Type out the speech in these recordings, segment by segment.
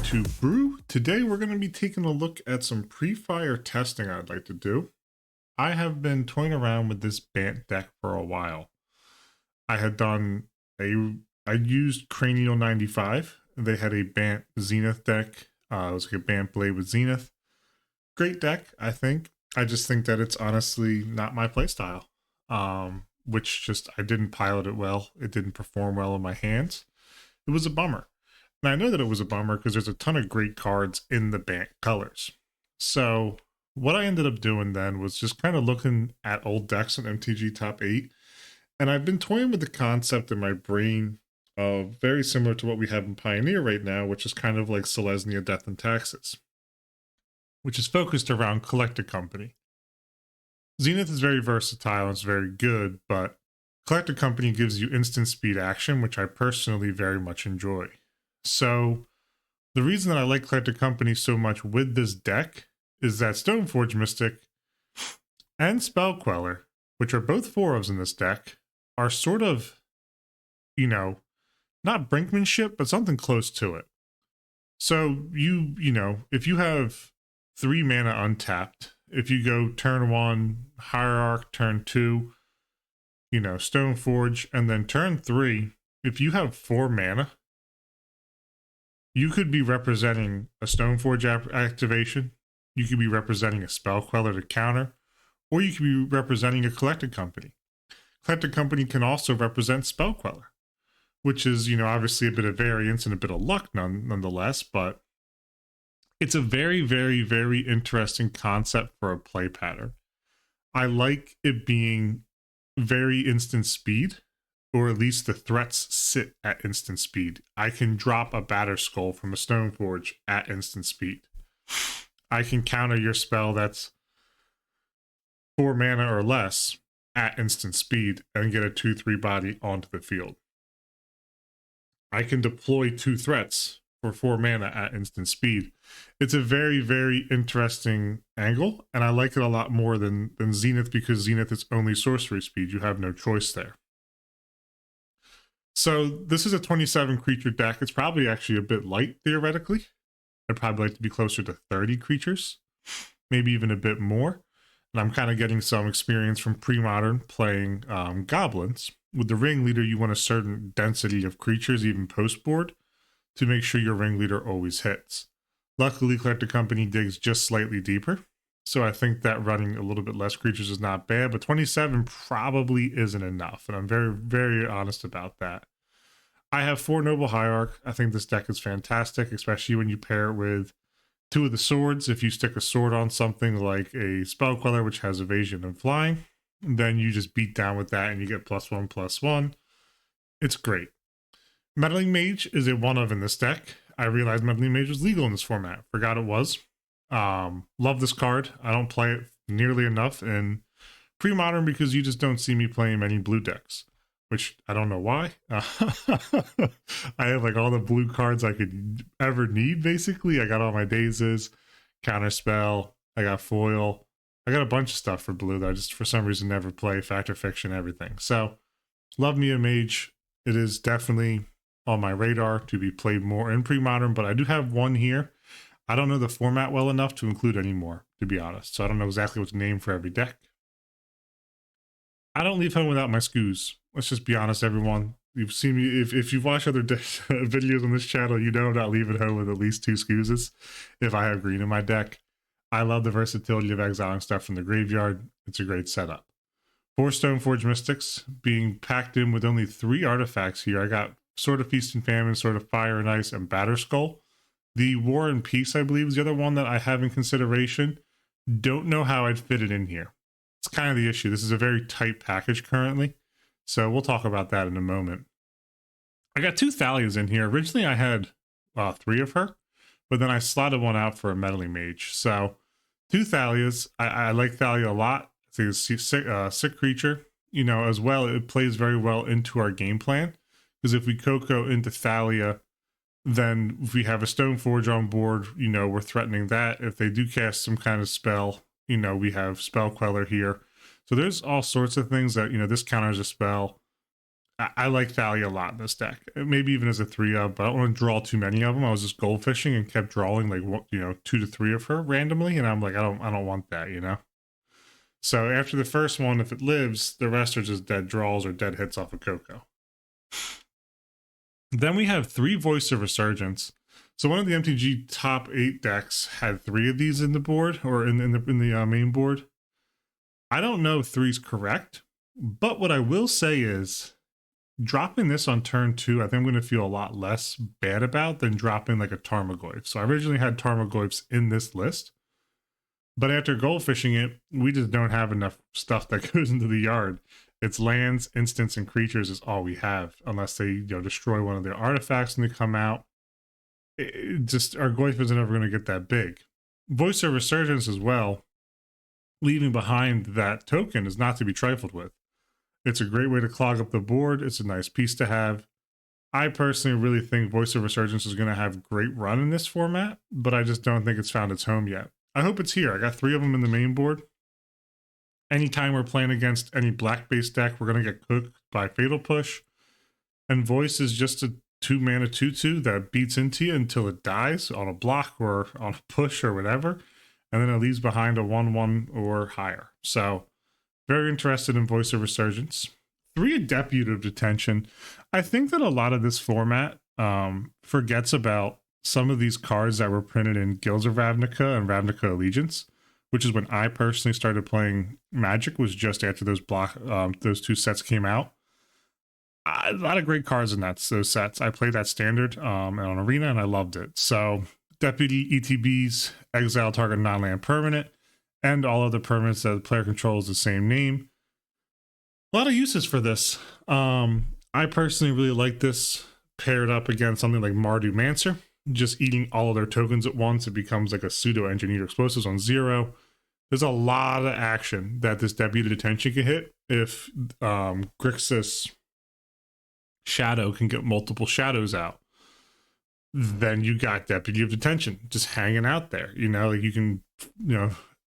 back to Brew. Today we're going to be taking a look at some pre-fire testing I'd like to do. I have been toying around with this Bant deck for a while. I used Cranial 95. They had a Bant Zenith deck. It was like a Bant Blade with Zenith. Great deck, I think. I just think that it's honestly not my playstyle. Which just, I didn't pilot it well. It didn't perform well in my hands. It was a bummer. And I know that it was a bummer because there's a ton of great cards in the Bant colors. So what I ended up doing then was just kind of looking at old decks in MTG Top 8. And I've been toying with the concept in my brain of very similar to what we have in Pioneer right now, which is kind of like Selesnya Death and Taxes, which is focused around Collector Company. Zenith is very versatile and it's very good, but Collector Company gives you instant speed action, which I personally very much enjoy. So the reason that I like Collector Company so much with this deck is that Stoneforge Mystic and Spell Queller, which are both 4-ofs in this deck, are sort of, not brinkmanship, but something close to it. So if you have 3 mana untapped, if you go turn 1, Hierarch, turn 2, Stoneforge, and then turn 3, if you have 4 mana, you could be representing a Stoneforge activation, you could be representing a Spell Queller to counter, or you could be representing a Collector Company. Collector Company can also represent Spell Queller, which is, obviously a bit of variance and a bit of luck nonetheless, but it's a very, very, very interesting concept for a play pattern. I like it being very instant speed, or at least the threats sit at instant speed. I can drop a Batter Skull from a Stoneforge at instant speed. I can counter your spell that's 4 mana or less at instant speed and get a 2/3 body onto the field. I can deploy 2 threats for 4 mana at instant speed. It's a very, very interesting angle, and I like it a lot more than Zenith, because Zenith is only sorcery speed. You have no choice there. So this is a 27 creature deck. It's probably actually a bit light theoretically. I'd probably like to be closer to 30 creatures, maybe even a bit more. And I'm kind of getting some experience from pre-modern playing goblins. With the ringleader, you want a certain density of creatures, even post-board, to make sure your ringleader always hits. Luckily, Collector Company digs just slightly deeper, so I think that running a little bit less creatures is not bad, but 27 probably isn't enough, and I'm very, very honest about that. I have 4 Noble Hierarch. I think this deck is fantastic, especially when you pair it with 2 of the swords. If you stick a sword on something like a Spell Queller, which has evasion and flying, then you just beat down with that and you get +1/+1. It's great. Meddling Mage is a 1-of in this deck. I realized Meddling Mage was legal in this format. Forgot it was. Love this card. I don't play it nearly enough in pre-modern because you just don't see me playing many blue decks, which I don't know why. I have like all the blue cards I could ever need, basically. I got all my Dazes, Counterspell, I got Foil. I got a bunch of stuff for blue that I just for some reason never play, Fact or Fiction, everything. So, love me a Mage. It is definitely on my radar to be played more in pre-modern, but I do have one here. I don't know the format well enough to include any more, to be honest. So I don't know exactly what to name for every deck. I don't leave home without my scoos. Let's just be honest, everyone. You've seen me, if you've watched other videos on this channel, you know I'm not leaving home with at least 2 scoozes if I have green in my deck. I love the versatility of exiling stuff from the graveyard. It's a great setup. 4 Stoneforge Mystics being packed in with only 3 artifacts here. I got Sword of Feast and Famine, Sword of Fire and Ice, and Batter Skull. The War and Peace, I believe, is the other one that I have in consideration. Don't know how I'd fit it in here. It's kind of the issue. This is a very tight package currently, so we'll talk about that in a moment. I got 2 Thalias in here. Originally, I had 3 of her, but then I slotted one out for a Meddling Mage. So 2 Thalias. I like Thalia a lot. I think it's a sick creature. As well, it plays very well into our game plan. Because if we CoCo into Thalia, then if we have a Stoneforge on board, we're threatening that. If they do cast some kind of spell, we have Spell Queller here. So there's all sorts of things that, this counters a spell. I like Thalia a lot in this deck. Maybe even as a 3-of, but I don't want to draw too many of them. I was just gold fishing and kept drawing like 2 to 3 of her randomly, and I'm like, I don't want that, you know. So after the first one, if it lives, the rest are just dead draws or dead hits off of CoCo. Then we have 3 Voice of Resurgence. So one of the MTG top 8 decks had 3 of these in the board, or in the main board. I don't know if 3's correct, but what I will say is dropping this on turn 2, I think I'm going to feel a lot less bad about than dropping like a Tarmogoyf. So I originally had Tarmogoyfs in this list, but after gold fishing it, we just don't have enough stuff that goes into the yard. It's lands, instants, and creatures is all we have, unless they destroy one of their artifacts when they come out. Just our Goyf isn't ever going to get that big. Voice of Resurgence as well, leaving behind that token, is not to be trifled with. It's a great way to clog up the board. It's a nice piece to have. I personally really think Voice of Resurgence is going to have a great run in this format, but I just don't think it's found its home yet. I hope it's here. I got 3 of them in the main board. Anytime we're playing against any black-based deck, we're going to get cooked by Fatal Push. And Voice is just a 2-mana 2/2 that beats into you until it dies on a block or on a push or whatever. And then it leaves behind a 1/1 or higher. So, very interested in Voice of Resurgence. 3 Deputy of Detention. I think that a lot of this format forgets about some of these cards that were printed in Guilds of Ravnica and Ravnica Allegiance, which is when I personally started playing Magic, was just after those 2 sets came out. A lot of great cards in those sets. I played that standard on Arena, and I loved it. So, Deputy ETBs, exile target non-land permanent, and all other permanents that the player controls the same name. A lot of uses for this. I personally really like this paired up against something like Mardu Mancer. Just eating all of their tokens at once, it becomes like a pseudo-engineered explosives on 0. There's a lot of action that this Deputy Detention can hit if Grixis Shadow can get multiple shadows out. Then you got Deputy of Detention just hanging out there. Like you can,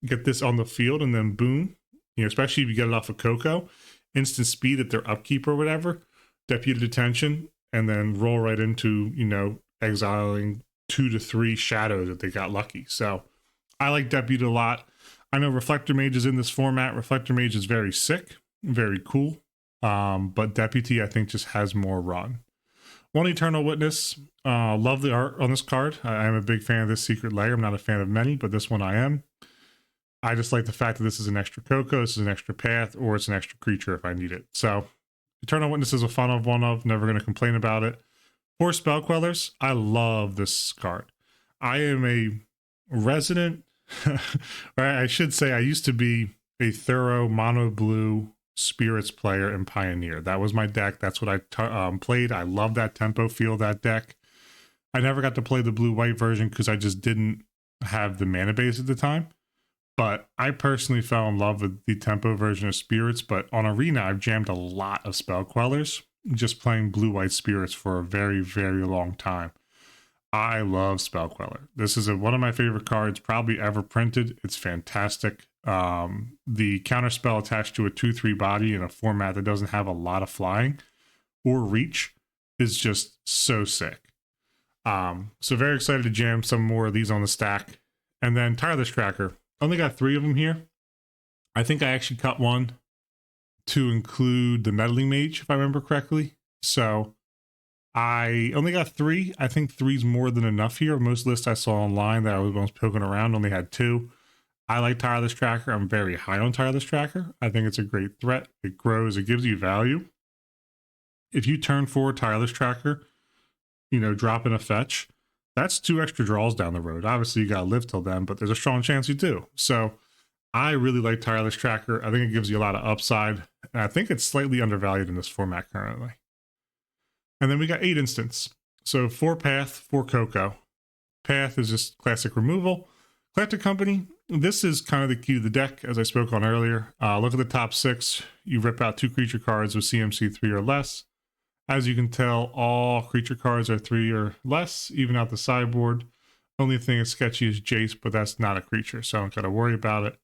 get this on the field and then boom, especially if you get it off of CoCo, instant speed at their upkeep or whatever, Deputy Detention, and then roll right into, exiling 2 to 3 shadows if they got lucky. So I like Deputy a lot. I know Reflector Mage is in this format. Reflector Mage is very sick, very cool. But Deputy, I think, just has more run. 1 Eternal Witness. Love the art on this card. I am a big fan of this Secret Lair. I'm not a fan of many, but this one I am. I just like the fact that this is an extra CoCo, this is an extra path, or it's an extra creature if I need it. So Eternal Witness is a fun of one of. Never going to complain about it. 4 Spell Quellers. I love this card. I am a resident, or I should say I used to be a thorough mono blue Spirits player and Pioneer. That was my deck. That's what I played. I love that tempo feel of that deck. I never got to play the blue-white version because I just didn't have the mana base at the time. But I personally fell in love with the tempo version of Spirits. But on Arena, I've jammed a lot of Spell Quellers, just playing blue-white Spirits for a very, very long time. I love Spell Queller. This is one of my favorite cards probably ever printed. It's fantastic. The counter spell attached to a 2/3 body in a format that doesn't have a lot of flying or reach is just so sick. So very excited to jam some more of these on the stack. And then Tireless Tracker. Only got 3 of them here. I think I actually cut one to include the Meddling Mage, if I remember correctly. So I only got 3. I think 3's more than enough here. Most lists I saw online that I was poking around only had 2. I like Tireless Tracker. I'm very high on Tireless Tracker. I think it's a great threat. It grows. It gives you value. If you turn 4 Tireless Tracker, drop in a fetch, that's 2 extra draws down the road. Obviously, you got to live till then, but there's a strong chance you do. So I really like Tireless Tracker. I think it gives you a lot of upside. And I think it's slightly undervalued in this format currently. And then we got 8 instants. So 4 Path, 4 CoCo. Path is just classic removal. Collector Company, this is kind of the key to the deck, as I spoke on earlier. Look at the top 6. You rip out 2 creature cards with CMC 3 or less. As you can tell, all creature cards are 3 or less, even out the sideboard. Only thing is sketchy is Jace, but that's not a creature, so I don't got to worry about it.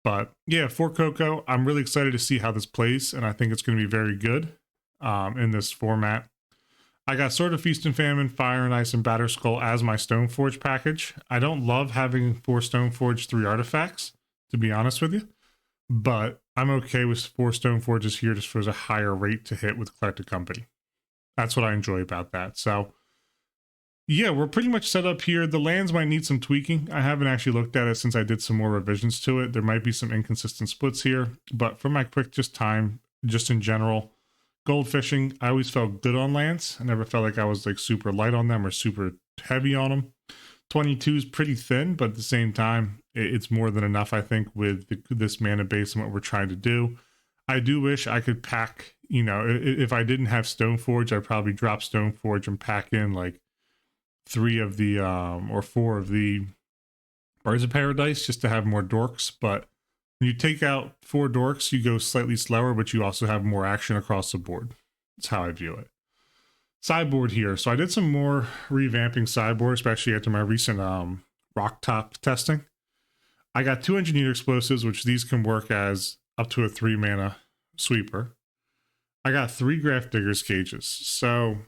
But yeah, 4 CoCo, I'm really excited to see how this plays, and I think it's going to be very good. in this format. I got Sword of Feast and Famine, Fire and Ice, and Batter Skull as my Stoneforge package. I don't love having 4 Stoneforge 3 artifacts, to be honest with you, but I'm okay with 4 Stoneforges here just for a higher rate to hit with Collected Company. That's what I enjoy about that. So yeah, we're pretty much set up here. The lands might need some tweaking. I haven't actually looked at it since I did some more revisions to it. There might be some inconsistent splits here, but for my quick time, just in general, gold fishing, I always felt good on lands. I never felt like I was like super light on them or super heavy on them. 22 is pretty thin, but at the same time, it's more than enough, I think, with this mana base and what we're trying to do. I do wish I could pack, you know, if I didn't have Stoneforge, I'd probably drop Stoneforge and pack in like 3 of the, or 4 of the Birds of Paradise just to have more dorks. But when you take out 4 dorks, you go slightly slower, but you also have more action across the board. That's how I view it. Sideboard here. So I did some more revamping sideboard, especially after my recent rock top testing. I got 2 Engineered Explosives, which these can work as up to a 3 mana sweeper. I got 3 Grafdigger's Cages. So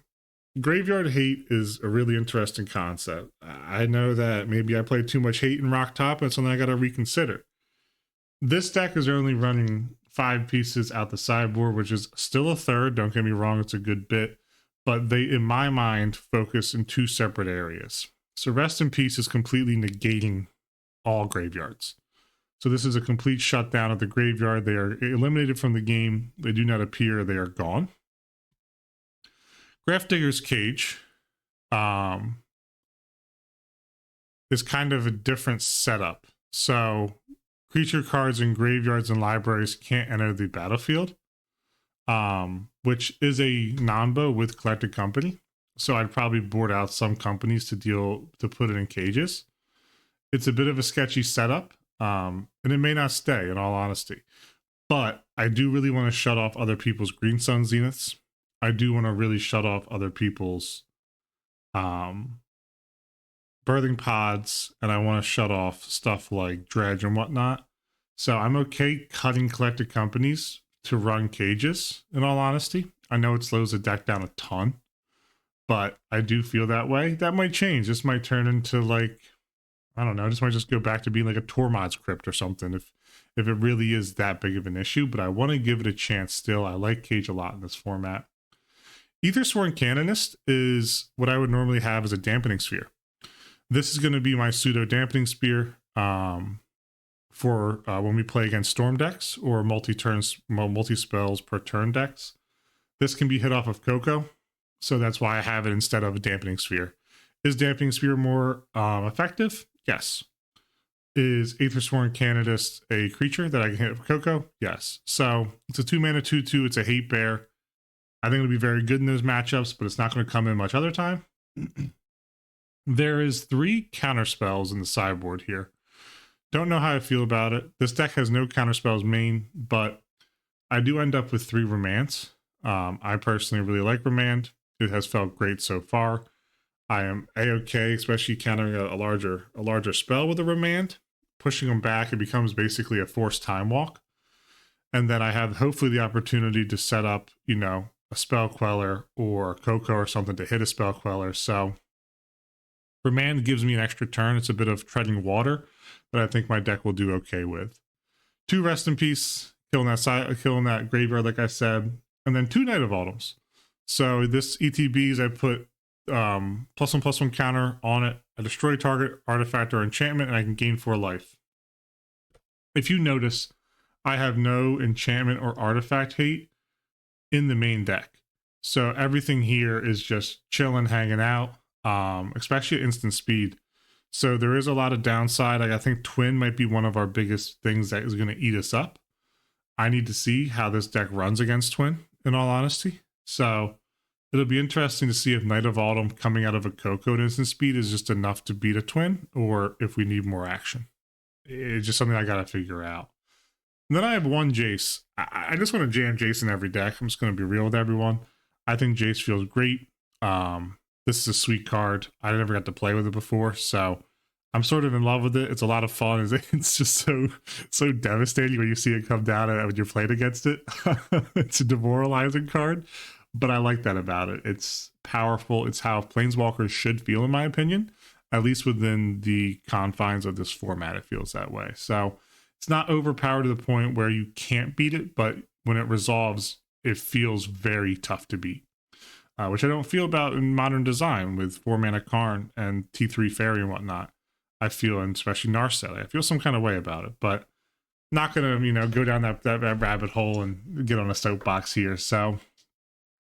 Graveyard Hate is a really interesting concept. I know that maybe I played too much Hate in Rock Top, and it's something I got to reconsider. This deck is only running 5 pieces out the sideboard, which is still a third. Don't get me wrong, it's a good bit. But they, in my mind, focus in 2 separate areas. So Rest in Peace is completely negating all graveyards. So this is a complete shutdown of the graveyard. They are eliminated from the game. They do not appear. They are gone. Grafdigger's Cage is kind of a different setup. So creature cards in graveyards and libraries can't enter the battlefield, which is a non-bo with Collected Company. So I'd probably board out some companies to put it in cages. It's a bit of a sketchy setup, and it may not stay, in all honesty. But I do really want to shut off other people's Green Sun Zeniths. I do want to really shut off other people's birthing pods, and I want to shut off stuff like Dredge and whatnot. So I'm okay cutting Collected Companies to run cages, in all honesty. I know it slows the deck down a ton, but I do feel that way. That might change. This might turn into like, I don't know, this might just go back to being like a Tormod's Crypt or something if it really is that big of an issue, but I want to give it a chance still. I like Cage a lot in this format. Aethersworn Canonist is what I would normally have as a Dampening Sphere. This is going to be my pseudo Dampening Spear for when we play against Storm decks or multi-spells per turn decks. This can be hit off of CoCo, so that's why I have it instead of a Dampening Sphere. Is Dampening Sphere more effective? Yes. Is Aethersworn Canonist a creature that I can hit with CoCo? Yes. So it's a 2-mana 2/2. It's a hate bear. I think it'll be very good in those matchups, but it's not going to come in much other time. There is 3 counterspells in the sideboard here. Don't know how I feel about it. This deck has no counterspells main, but I do end up with 3 Remands. I personally really like Remand. It has felt great so far. I am a-okay, especially countering a larger spell with a Remand. Pushing them back, it becomes basically a forced time walk. And then I have hopefully the opportunity to set up, you know, a Spell Queller or CoCo or something to hit a Spell Queller. So Remand gives me an extra turn. It's a bit of treading water that I think my deck will do okay with. 2 Rest in Peace, killing that graveyard, like I said, and then 2 Night of Autumns. So this ETBs, I put +1/+1 counter on it. I destroy target artifact or enchantment, and I can gain 4 life. If you notice, I have no enchantment or artifact hate in the main deck. So everything here is just chilling, hanging out, especially at instant speed. So there is a lot of downside. I think Twin might be one of our biggest things that is going to eat us up. I need to see how this deck runs against Twin, in all honesty. So it'll be interesting to see if Night of Autumn coming out of a CoCo at instant speed is just enough to beat a Twin, or if we need more action. It's just something I got to figure out. And then I have 1 Jace. I just want to jam Jace in every deck. I'm just going to be real with everyone. I think Jace feels great. This is a sweet card. I never got to play with it before, so I'm sort of in love with it. It's a lot of fun. It's just so devastating when you see it come down and when you're playing against it. It's a demoralizing card, but I like that about it. It's powerful. It's how planeswalkers should feel, in my opinion, at least within the confines of this format. It feels that way. So it's not overpowered to the point where you can't beat it, but when it resolves, it feels very tough to beat, which I don't feel about in modern design with 4-mana Karn and T3 Fairy and whatnot. I feel, and especially Narset, I feel some kind of way about it, but not gonna, go down that rabbit hole and get on a soapbox here. So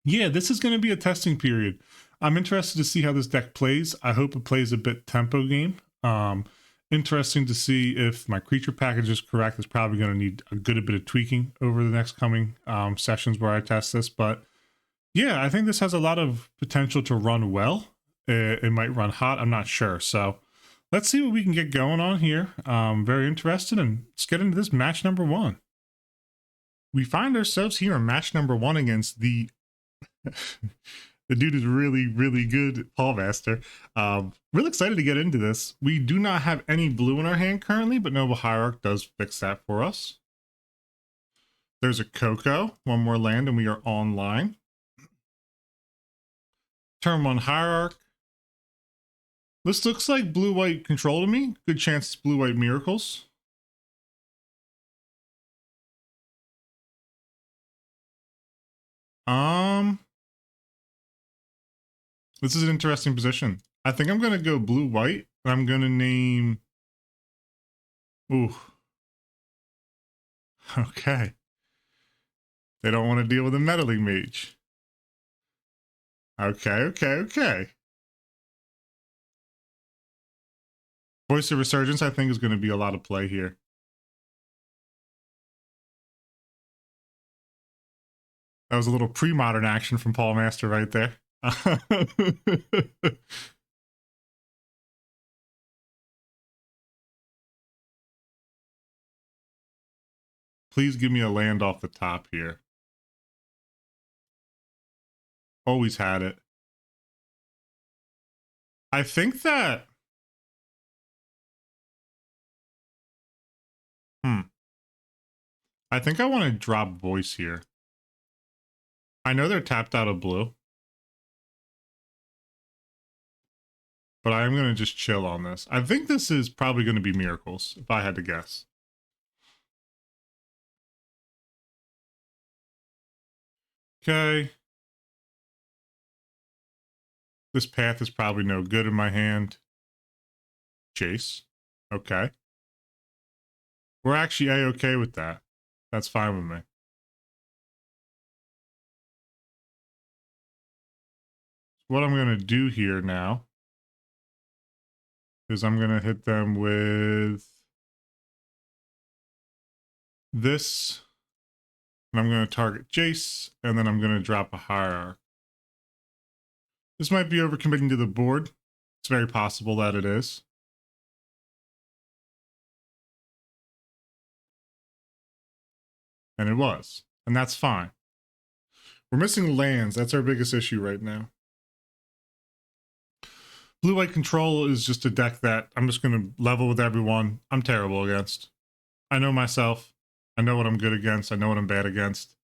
yeah, this is going to be a testing period. I'm interested to see how this deck plays. I hope it plays a bit tempo game. Interesting to see if my creature package is correct. It's probably going to need a good bit of tweaking over the next coming sessions where I test this. But yeah, I think this has a lot of potential to run well. It might run hot. I'm not sure. So let's see what we can get going on here. Very interested, and let's get into this match number 1. We find ourselves here in match number 1 against the the dude is really, really good, Paul Master. Really excited to get into this. We do not have any blue in our hand currently, but Noble Hierarch does fix that for us. There's a CoCo, 1 more land, and we are online. Turn 1 Hierarch. This looks like blue-white control to me. Good chance it's blue-white miracles. This is an interesting position. I think I'm going to go blue-white, and I'm going to name... Ooh. Okay. They don't want to deal with a meddling mage. Okay. Voice of Resurgence, I think, is going to be a lot of play here. That was a little pre-modern action from Paul Master right there. Please give me a land off the top here. Always had it. I think that... I think I want to drop Voice here. I know they're tapped out of blue, but I am going to just chill on this. I think this is probably going to be Miracles, if I had to guess. Okay. This path is probably no good in my hand. Chase. Okay. We're actually A-okay with that. That's fine with me. What I'm going to do here now is I'm going to hit them with this, and I'm going to target Jace, and then I'm going to drop a Hierarch. This might be overcommitting to the board. It's very possible that it is. And it was. And that's fine. We're missing lands. That's our biggest issue right now. Blue-white control is just a deck that I'm just going to level with everyone. I'm terrible against. I know myself. I know what I'm good against. I know what I'm bad against.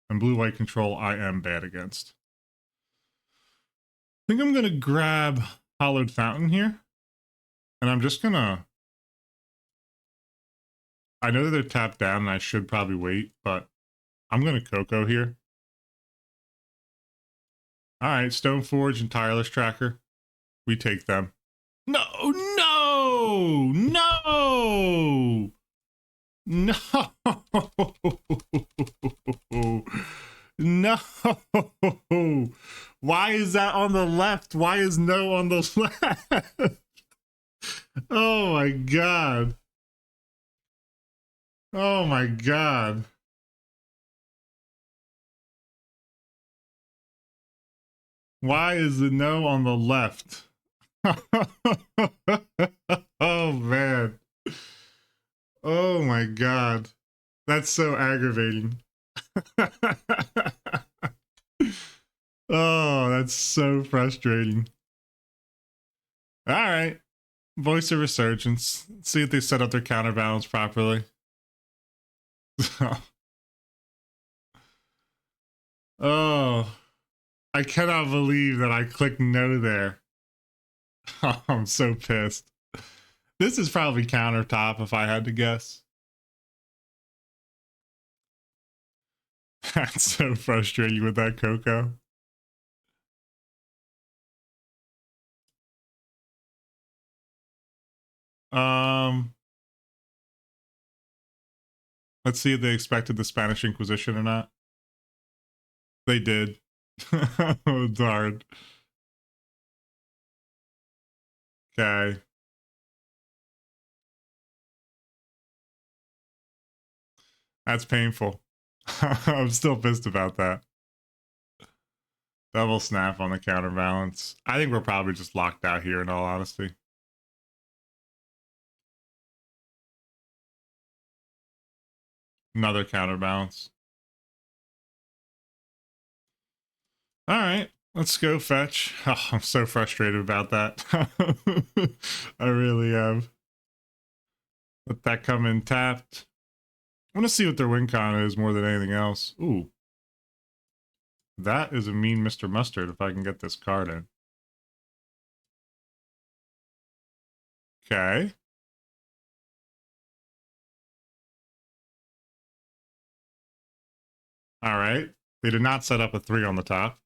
And blue-white control, I am bad against. I think I'm going to grab Hollowed Fountain here. And I'm just going to... I know that they're tapped down and I should probably wait, but I'm going to CoCo here. All right, Stoneforge and Tireless Tracker. We take them. No! No! No! Why is that on the left? Why is no on the left? Oh my god. Oh my god. Why is the no on the left? Oh man. Oh my god. That's so aggravating. Oh, that's so frustrating. All right. Voice of Resurgence. Let's see if they set up their counterbalance properly. Oh. I cannot believe that I clicked no there. Oh, I'm so pissed. This is probably countertop if I had to guess. That's so frustrating with that CoCo. Let's see if they expected the Spanish Inquisition or not. They did. It's hard. Okay. That's painful. I'm still pissed about that. Double snap on the counterbalance. I think we're probably just locked out here in all honesty. Another counterbalance. All right, let's go fetch. Oh, I'm so frustrated about that. I really am. Let that come in tapped. I want to see what their win con is more than anything else. Ooh. That is a mean Mr. Mustard if I can get this card in. Okay. All right. They did not set up a 3 on the top.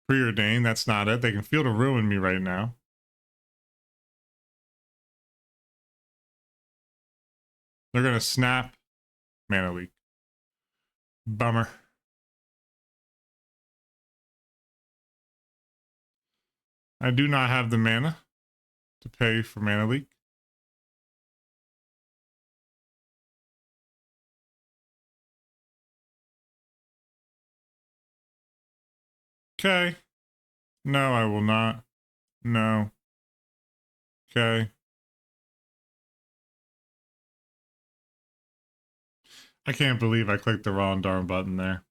Preordained, that's not it. They can feel to ruin me right now. They're going to snap mana leak. Bummer. I do not have the mana to pay for mana leak. Okay. No, I will not. No. Okay. I can't believe I clicked the wrong darn button there.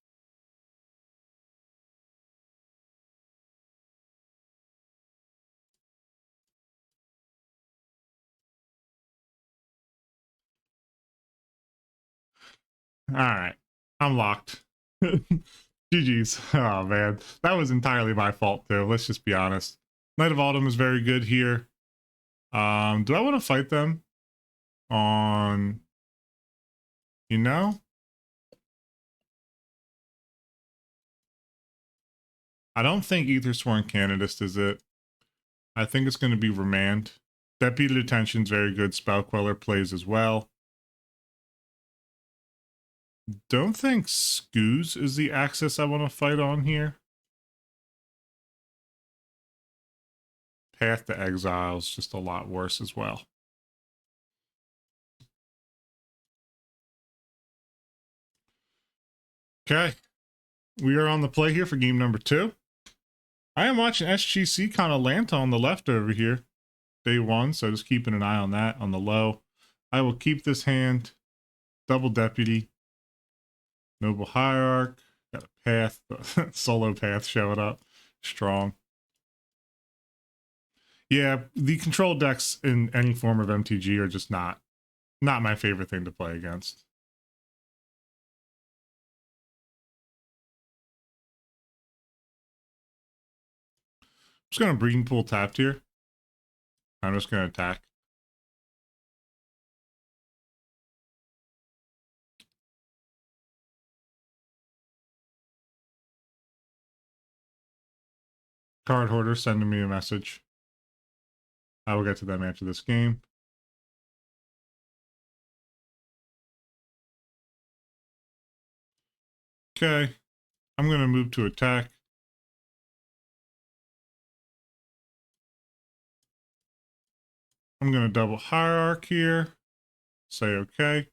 All right. I'm locked. GG's. Oh, man. That was entirely my fault, too. Let's just be honest. Knight of Autumn is very good here. Do I want to fight them on... You know? I don't think Aethersworn Canonist is it. I think it's going to be Remand. Deputy Detention's very good. Spell Queller plays as well. Don't think Scooz is the axis I want to fight on here. Path to Exile is just a lot worse as well. Okay. We are on the play here for game number 2. I am watching SGC kind of Lanta on the left over here. Day 1, so just keeping an eye on that on the low. I will keep this hand. Double Deputy. Noble Hierarch. Got a Path. Solo Path showing up. Strong. Yeah, the control decks in any form of MTG are just not my favorite thing to play against. I'm just going to Breeding Pool tapped here. I'm just going to attack. Card Hoarder sending me a message. I will get to them after this game. Okay. I'm going to move to attack. I'm going to double Hierarch here. Say okay.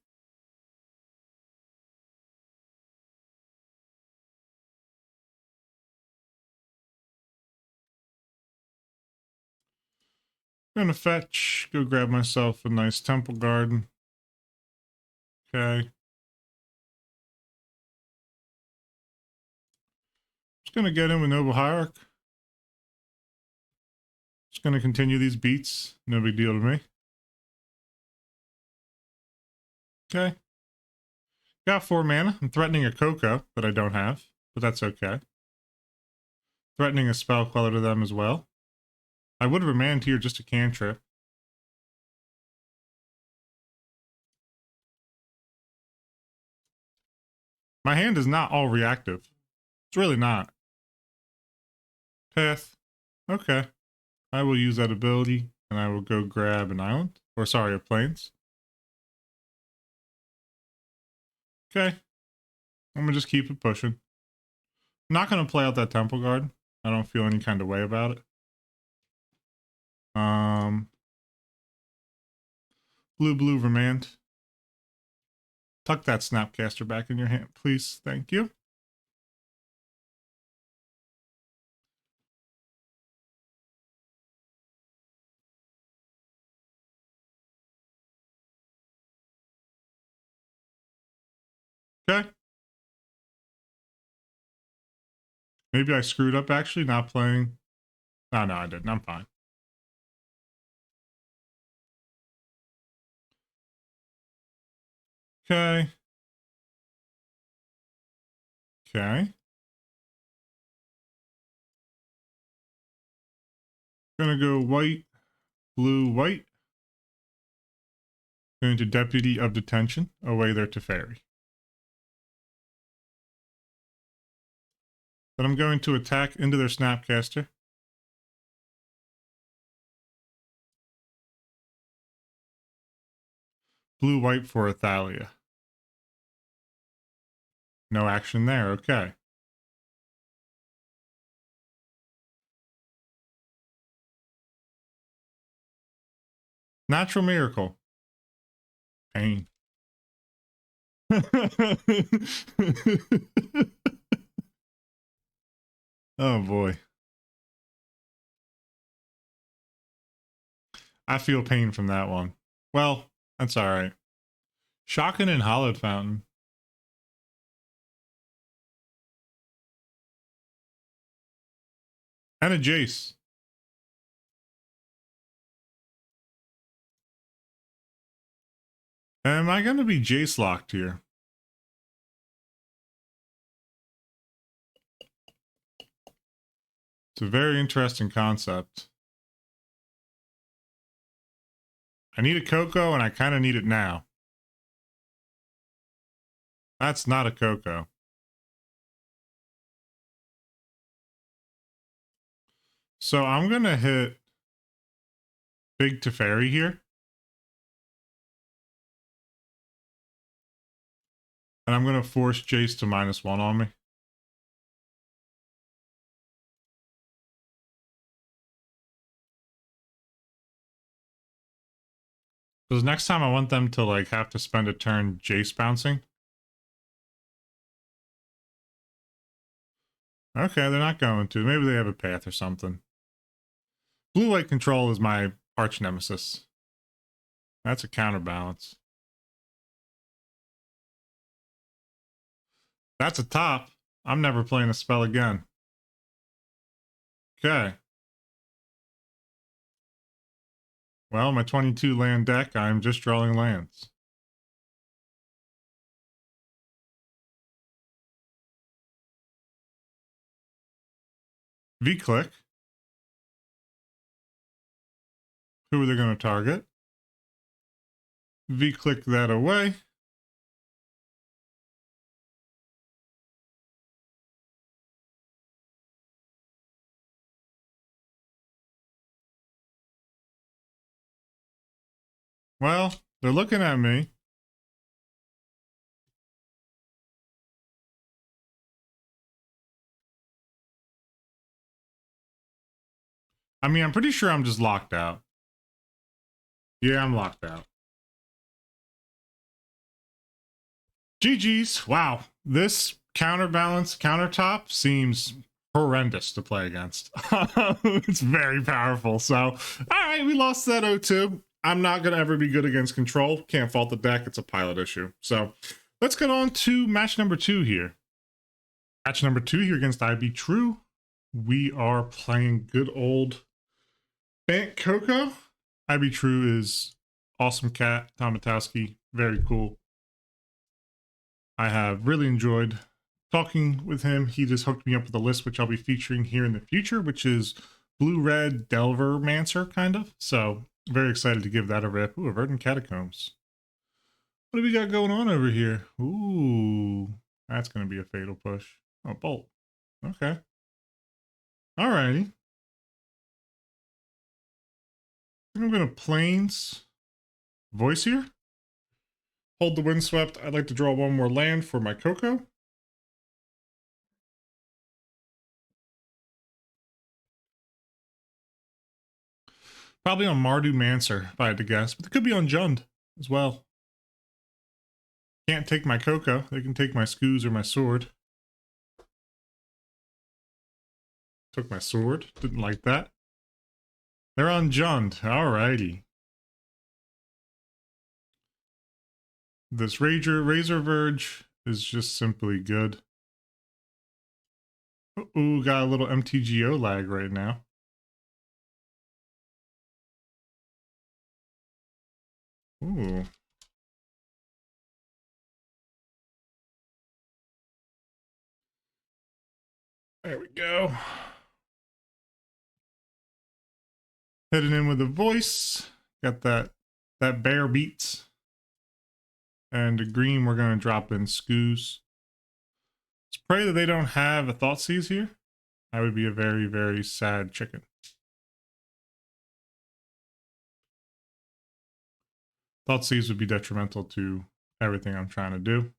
I'm going to fetch. Go grab myself a nice Temple Garden. Okay. Just going to get in with Noble Hierarch. Just going to continue these beats. No big deal to me. Okay. Got 4 mana. I'm threatening a CoCo that I don't have, but that's okay. Threatening a spell queller to them as well. I would remand here just a cantrip. My hand is not all reactive. It's really not. Path. Okay. I will use that ability, and I will go grab an island. Or sorry, a plains. Okay. I'm gonna just keep it pushing. I'm not gonna play out that Temple Guard. I don't feel any kind of way about it. Blue remand. Tuck that Snapcaster back in your hand, please. Thank you. Okay. Maybe I screwed up actually, not playing. Oh, no, I didn't. I'm fine. Okay. Okay. Gonna go white, blue, white. Going to Deputy of Detention. Away there to Fairy. Then I'm going to attack into their Snapcaster. Blue, white for Athalia. No action there. Okay. Natural Miracle. Pain. Oh boy. I feel pain from that one. Well, that's alright. Shocking and Hollowed Fountain. And a Jace. Am I going to be Jace locked here? It's a very interesting concept. I need a CoCo and I kind of need it now. That's not a CoCo. So I'm going to hit Big Teferi here. And I'm going to force Jace to -1 on me. Because next time I want them to like have to spend a turn Jace bouncing. Okay, they're not going to. Maybe they have a path or something. Blue-white control is my arch nemesis. That's a counterbalance. That's a top. I'm never playing a spell again. Okay. Well, my 22 land deck, I'm just drawing lands. V-click. Who are they going to target? V-click that away. Well, they're looking at me. I mean, I'm pretty sure I'm just locked out. Yeah, I'm locked out. GG's. Wow. This counterbalance countertop seems horrendous to play against. It's very powerful. So, all right, we lost that 0-2. I'm not going to ever be good against control. Can't fault the deck. It's a pilot issue. So, let's get on to match number 2 here. Match number 2 here against IB True. We are playing good old Bant CoCo. IB True is awesome cat, Tomatowski, very cool. I have really enjoyed talking with him. He just hooked me up with a list, which I'll be featuring here in the future, which is blue-red Delver Mancer, kind of. So very excited to give that a rip. Ooh, Verdant Catacombs. What do we got going on over here? Ooh, that's going to be a fatal push. Oh, Bolt. Okay. Alrighty. I'm going to Plains Voice here. Hold the Windswept. I'd like to draw one more land for my CoCo. Probably on Mardu Mancer, if I had to guess. But it could be on Jund as well. Can't take my CoCo. They can take my Skoos or my sword. Took my sword. Didn't like that. They're on Jund. Alrighty. This Razor Verge is just simply good. Ooh, got a little MTGO lag right now. Ooh. There we go. Heading in with a voice. Got that bear beats. And the green, we're going to drop in Skoos. Let's pray that they don't have a Thoughtseize here. I would be a very, very sad chicken. Thoughtseize would be detrimental to everything I'm trying to do.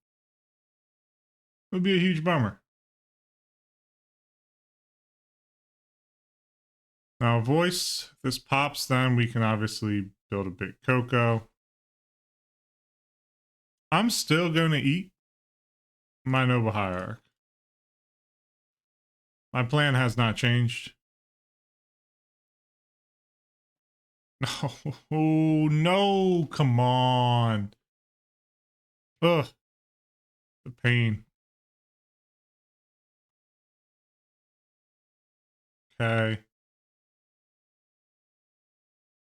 It would be a huge bummer. Now, voice, if this pops, then we can obviously build a big CoCo. I'm still going to eat my Nova Hierarch. My plan has not changed. No, oh no, come on. Ugh, the pain. Okay.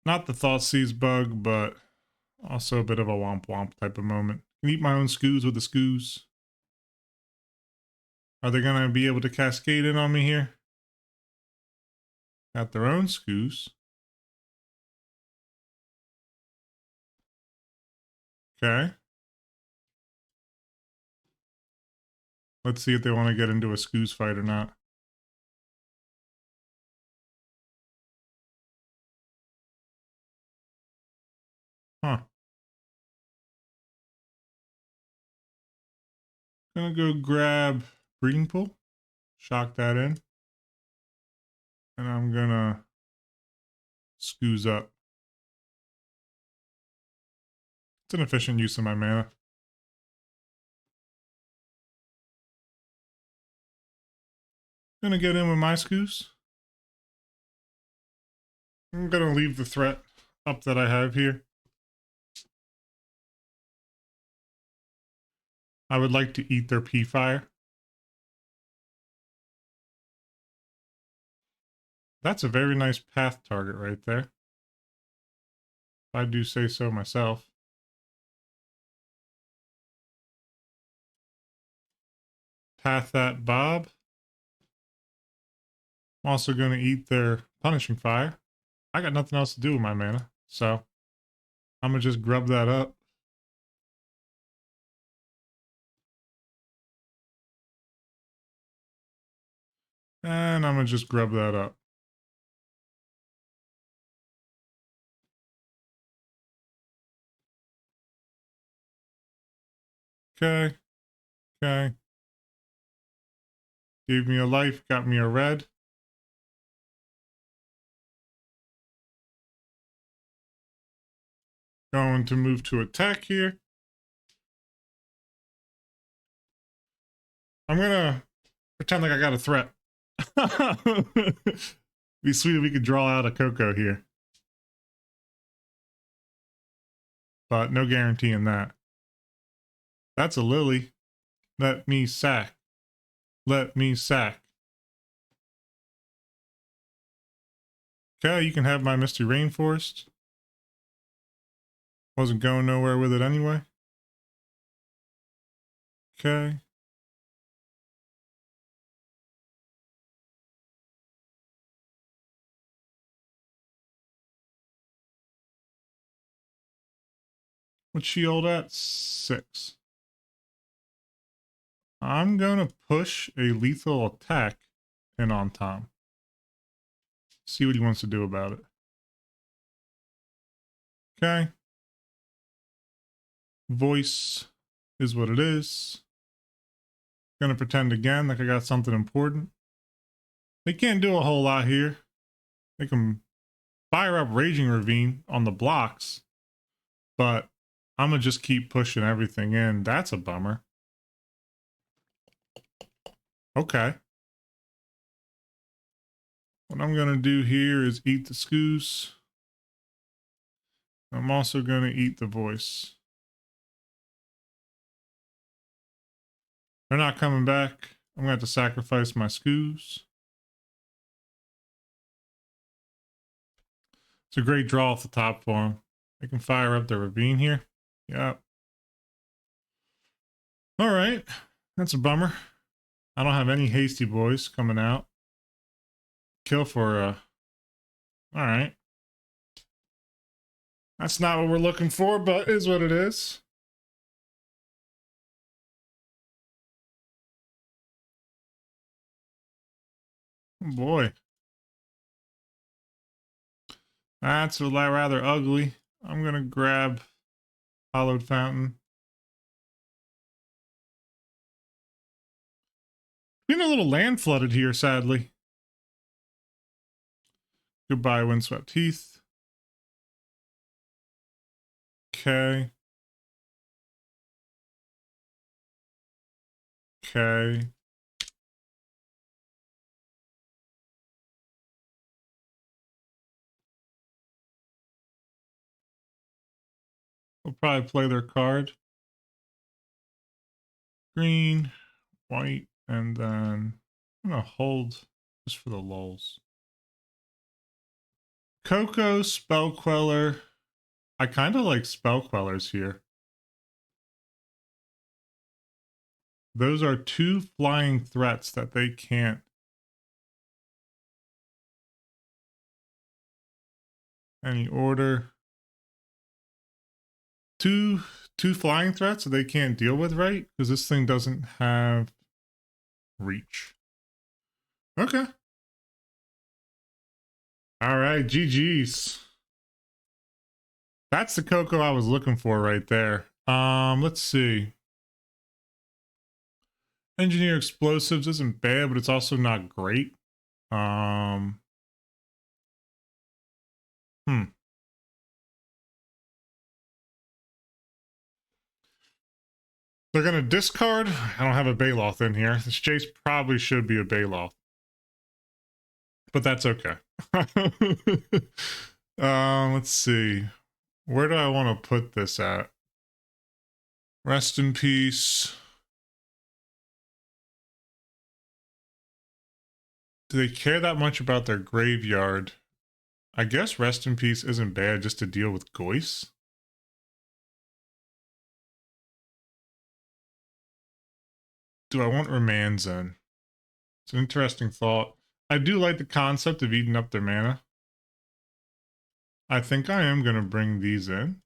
Not the Thoughtseize bug, but also a bit of a womp womp type of moment. Can eat my own Skoos with the Skoos. Are they gonna be able to cascade in on me here? Got their own Skoos. Okay. Let's see if they want to get into a Skoos fight or not. Huh. Gonna go grab Breeding Pool. Shock that in. And I'm gonna Skoos up. It's an efficient use of my mana. Gonna get in with my Skoos. I'm gonna leave the threat up that I have here. I would like to eat their P-Fire. That's a very nice path target right there. If I do say so myself. Path that Bob. I'm also going to eat their Punishing Fire. I got nothing else to do with my mana, so I'm going to just grub that up. And I'm going to just grub that up. Okay. Okay. Gave me a life, got me a red. Going to move to attack here. I'm going to pretend like I got a threat. Be sweet if we could draw out a CoCo here. But no guarantee in that. That's a lily. Let me sack. Let me sack. Okay, you can have my Misty Rainforest. Wasn't going nowhere with it anyway. Okay. What's shield at? 6. I'm gonna push a lethal attack in on Tom. See what he wants to do about it. Okay. Voice is what it is. Gonna pretend again like I got something important. They can't do a whole lot here. They can fire up Raging Ravine on the blocks, but I'm gonna just keep pushing everything in. That's a bummer. Okay. What I'm gonna do here is eat the scoos. I'm also gonna eat the voice. They're not coming back. I'm gonna have to sacrifice my scoos. It's a great draw off the top for them. They can fire up the ravine here. Yep. All right. That's a bummer. I don't have any hasty boys coming out. Kill for all right. That's not what we're looking for, but is what it is. Oh boy. That's rather ugly. I'm gonna grab Hollowed Fountain. Being a little land flooded here, sadly. Goodbye, Windswept Heath. Okay. Okay. We'll probably play their card. Green, white, and then I'm gonna hold just for the lulz. CoCo, Spell Queller. I kind of like Spell Quellers here. Those are 2 flying threats that they can't. Any order. Two flying threats that they can't deal with, right? Because this thing doesn't have reach. Okay. All right, GG's. That's the CoCo I was looking for right there. Let's see. Engineer explosives isn't bad, but it's also not great. They're gonna discard. I don't have a Baloth in here. This Jace probably should be a Baloth, but that's okay. Let's see. Where do I want to put this at? Rest in peace. Do they care that much about their graveyard? I guess rest in peace isn't bad just to deal with Goyce. Do I want Remands in? It's an interesting thought. I do like the concept of eating up their mana. I think I am going to bring these in.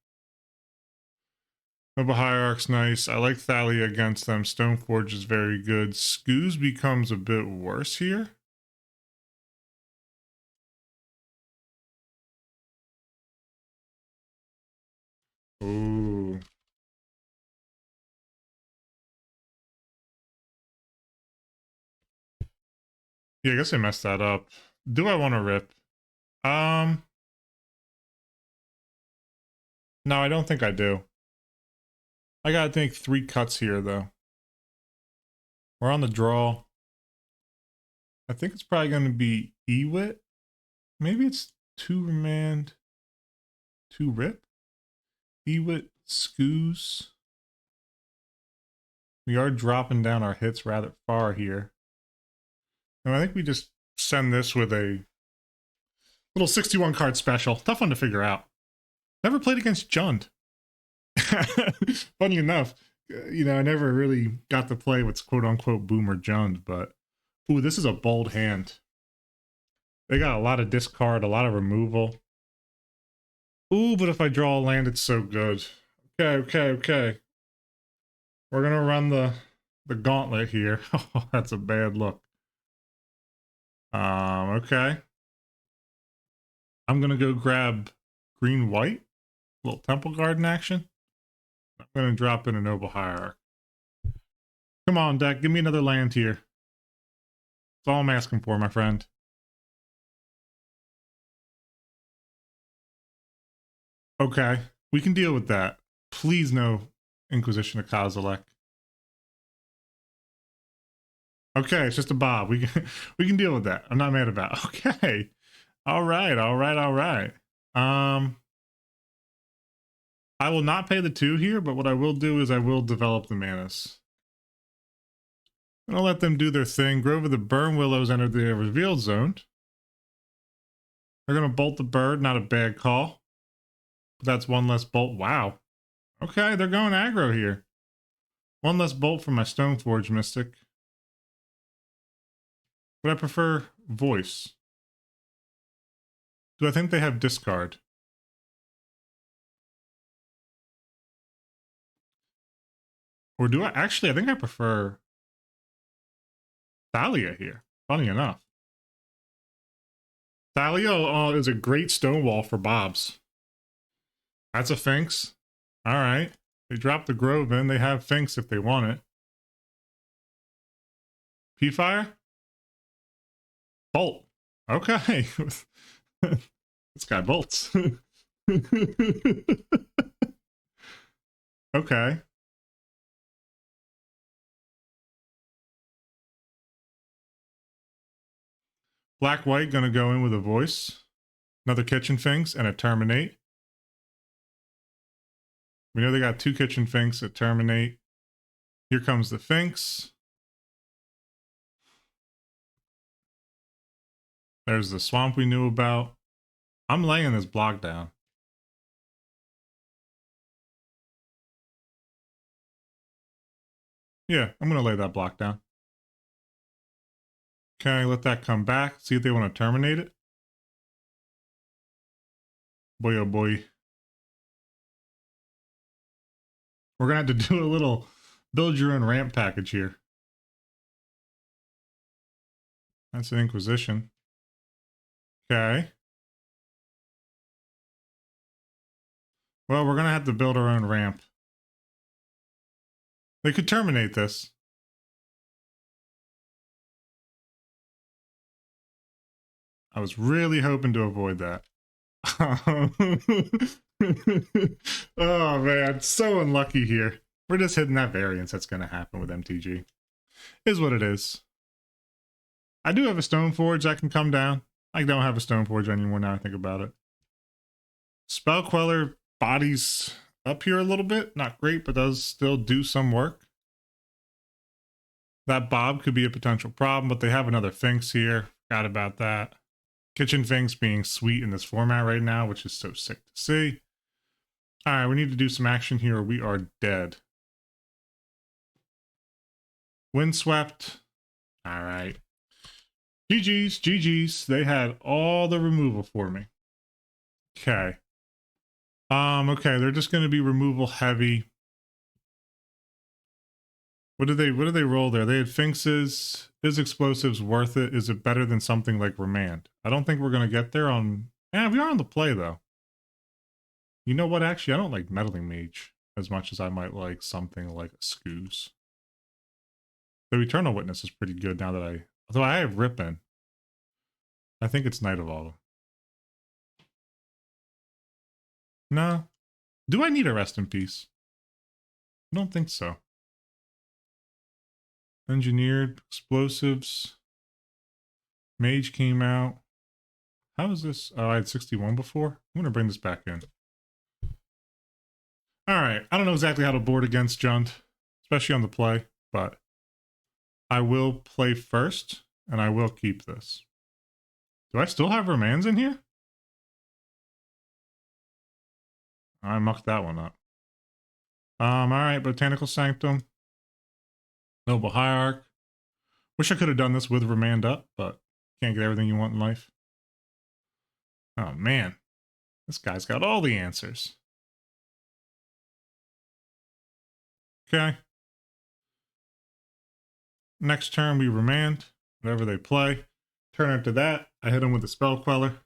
Noble Hierarch's nice. I like Thalia against them. Stoneforge is very good. Scoos becomes a bit worse here. Ooh. Yeah, I guess I messed that up. Do I want to rip? No, I don't think I do. I gotta think 3 cuts here, though. We're on the draw. I think it's probably going to be Ewit. Maybe it's 2 remand, 2 rip. Ewit, Scoos. We are dropping down our hits rather far here. And I think we just send this with a little 61 card special. Tough one to figure out. Never played against Jund. Funny enough, you know, I never really got to play what's quote unquote Boomer Jund, but ooh, this is a bold hand. They got a lot of discard, a lot of removal. Ooh, but if I draw a land, it's so good. Okay. We're gonna run the gauntlet here. Oh, that's a bad look. Okay. I'm gonna go grab green white, little temple garden action. I'm gonna drop in a noble hierarch. Come on, deck, give me another land here. That's all I'm asking for, my friend. Okay, we can deal with that. Please no Inquisition of Kozilek. Okay, it's just a Bob. We can deal with that. I'm not mad about it. Okay. All right. I will not pay the 2 here, but what I will do is I will develop the manas. I'm gonna let them do their thing. Grove of the Burn Willows enter the revealed zone. They're gonna bolt the bird, not a bad call. But that's one less bolt. Wow. Okay, they're going aggro here. One less bolt from my Stoneforge Mystic. But I prefer voice. Do I think they have discard? Or do I? Actually, I think I prefer Thalia here. Funny enough. Thalia is a great stonewall for Bobs. That's a Finks. All right. They drop the Grove in. They have Finks if they want it. P-Fire? Bolt. Okay. This guy bolts. Okay. Black-white gonna go in with a voice. Another Kitchen Finks and a Terminate. We know they got 2 Kitchen Finks that Terminate. Here comes the Finks. There's the Swamp we knew about. I'm laying this block down. Yeah, I'm gonna lay that block down. Okay, let that come back. See if they want to terminate it. Boy, oh boy. We're gonna have to do a little build your own ramp package here. That's an Inquisition. Okay. Well, we're gonna have to build our own ramp. They could terminate this. I was really hoping to avoid that. Oh man, so unlucky here. We're just hitting that variance that's gonna happen with MTG. Is what it is. I do have a Stoneforge that can come down. I don't have a Stoneforge anymore now I think about it. Spell Queller bodies up here a little bit. Not great, but does still do some work. That Bob could be a potential problem, but they have another Finks here. Forgot about that. Kitchen Finks being sweet in this format right now, which is so sick to see. All right, we need to do some action here or we are dead. Windswept. All right. GG's. They had all the removal for me. Okay. Okay, they're just going to be removal heavy. What did they roll there? They had Finks's. Is explosives worth it? Is it better than something like Remand? I don't think we're going to get there on... Yeah, we are on the play, though. You know what, actually? I don't like Meddling Mage as much as I might like something like a Scoos. The Eternal Witness is pretty good now that I... Although I have Ripon. I think it's Night of Autumn. No. Do I need a Rest in Peace? I don't think so. Engineered, Explosives. Mage came out. How is this? Oh, I had 61 before. I'm going to bring this back in. All right. I don't know exactly how to board against Jund, especially on the play, but I will play first, and I will keep this. Do I still have Romans in here? I mucked that one up. All right, Botanical Sanctum. Noble Hierarch. Wish I could have done this with Remand up, but can't get everything you want in life. Oh man, this guy's got all the answers. Okay. Next turn we Remand, whatever they play. Turn after that, I hit him with a Spell Queller.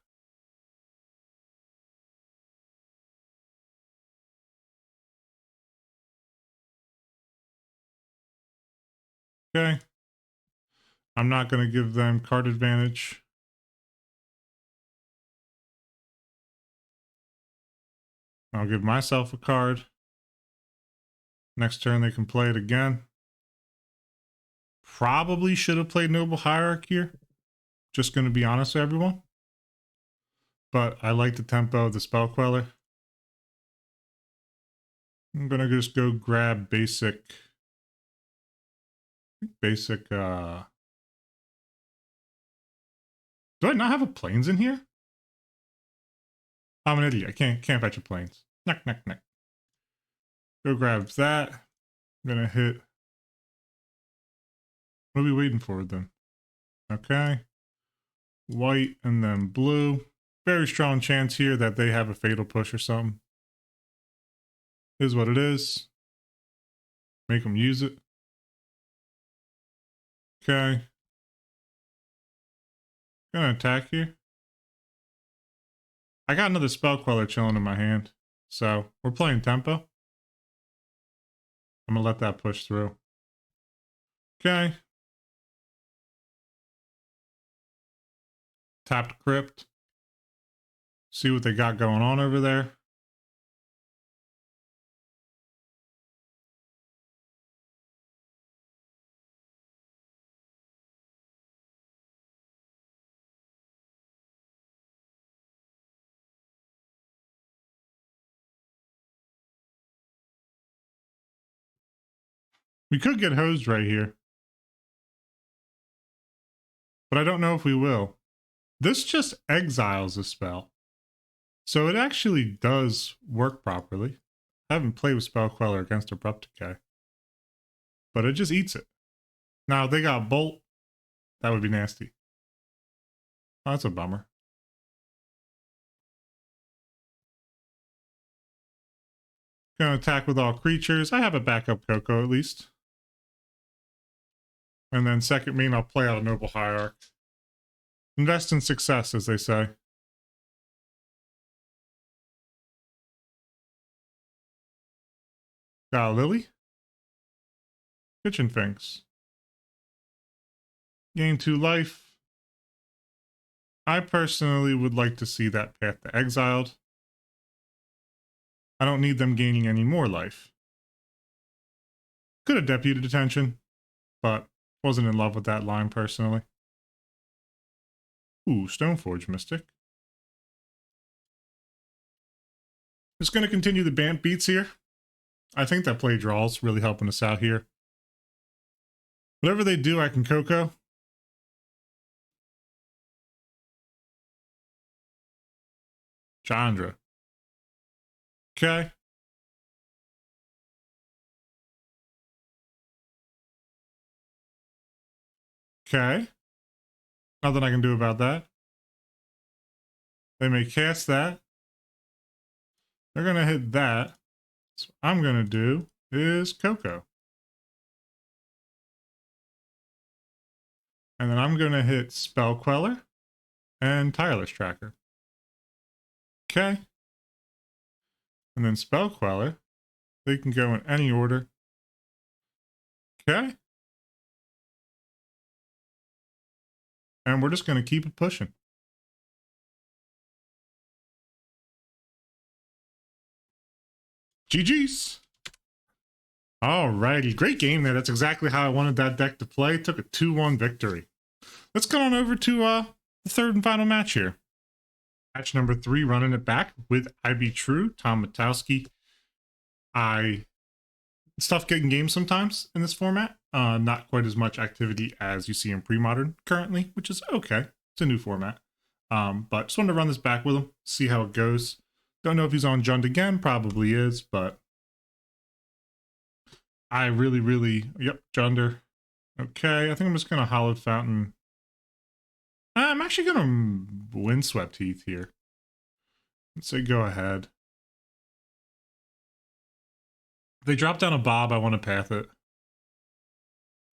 Okay. I'm not going to give them card advantage. I'll give myself a card. Next turn they can play it again. Probably should have played Noble Hierarch here. Just going to be honest with everyone. But I like the tempo of the Spell Queller. I'm going to just go grab basic... Do I not have a planes in here? I'm an idiot. I can't fetch a planes. Neck. Go grab that. I'm gonna hit. What are we waiting for then? Okay. White and then blue. Very strong chance here that they have a fatal push or something. Is what it is. Make them use it. Okay. Gonna attack here. I got another Spell Queller chilling in my hand. So we're playing tempo. I'm gonna let that push through. Okay. Tapped Crypt. See what they got going on over there. We could get hosed right here. But I don't know if we will. This just exiles a spell. So it actually does work properly. I haven't played with Spell Queller against Abrupt Decay. But it just eats it. Now, if they got Bolt, that would be nasty. Oh, that's a bummer. Gonna attack with all creatures. I have a backup CoCo at least. And then second main, I'll play out a Noble Hierarch. Invest in success, as they say. Got a Lily. Kitchen Finks. Gain 2 life. I personally would like to see that path to Exiled. I don't need them gaining any more life. Could have Deputy Detention, but wasn't in love with that line personally. Ooh, Stoneforge Mystic. Just going to continue the Bant beats here. I think that play draw's really helping us out here. Whatever they do, I can CoCo. Chandra. Okay. Okay. Nothing I can do about that. They may cast that. They're going to hit that. So what I'm going to do is CoCo. And then I'm going to hit Spell Queller and Tireless Tracker. Okay. And then Spell Queller. They can go in any order. Okay. And we're just going to keep it pushing. GG's. Alrighty, great game there. That's exactly how I wanted that deck to play. Took a 2-1 victory. Let's go on over to the third and final match here. Match number 3, running it back with IB True, Tom Matowski. It's tough getting games sometimes in this format. Not quite as much activity as you see in pre-modern currently, which is okay. It's a new format. But just wanted to run this back with him, see how it goes. Don't know if he's on Jund again, probably is, but I really, yep, Junder. Okay, I think I'm just gonna Hollowed Fountain. I'm actually gonna Windswept Heath here. Let's say go ahead. If they drop down a Bob, I want to path it.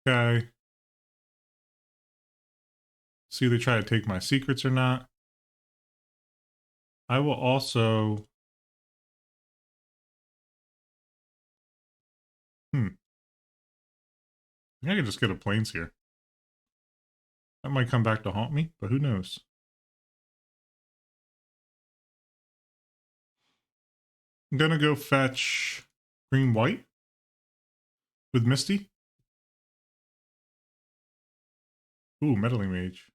Okay. See if they try to take my secrets or not. I will also... I could just get a Plains here. That might come back to haunt me, but who knows? I'm gonna go fetch green white with Misty. Ooh, Meddling Mage.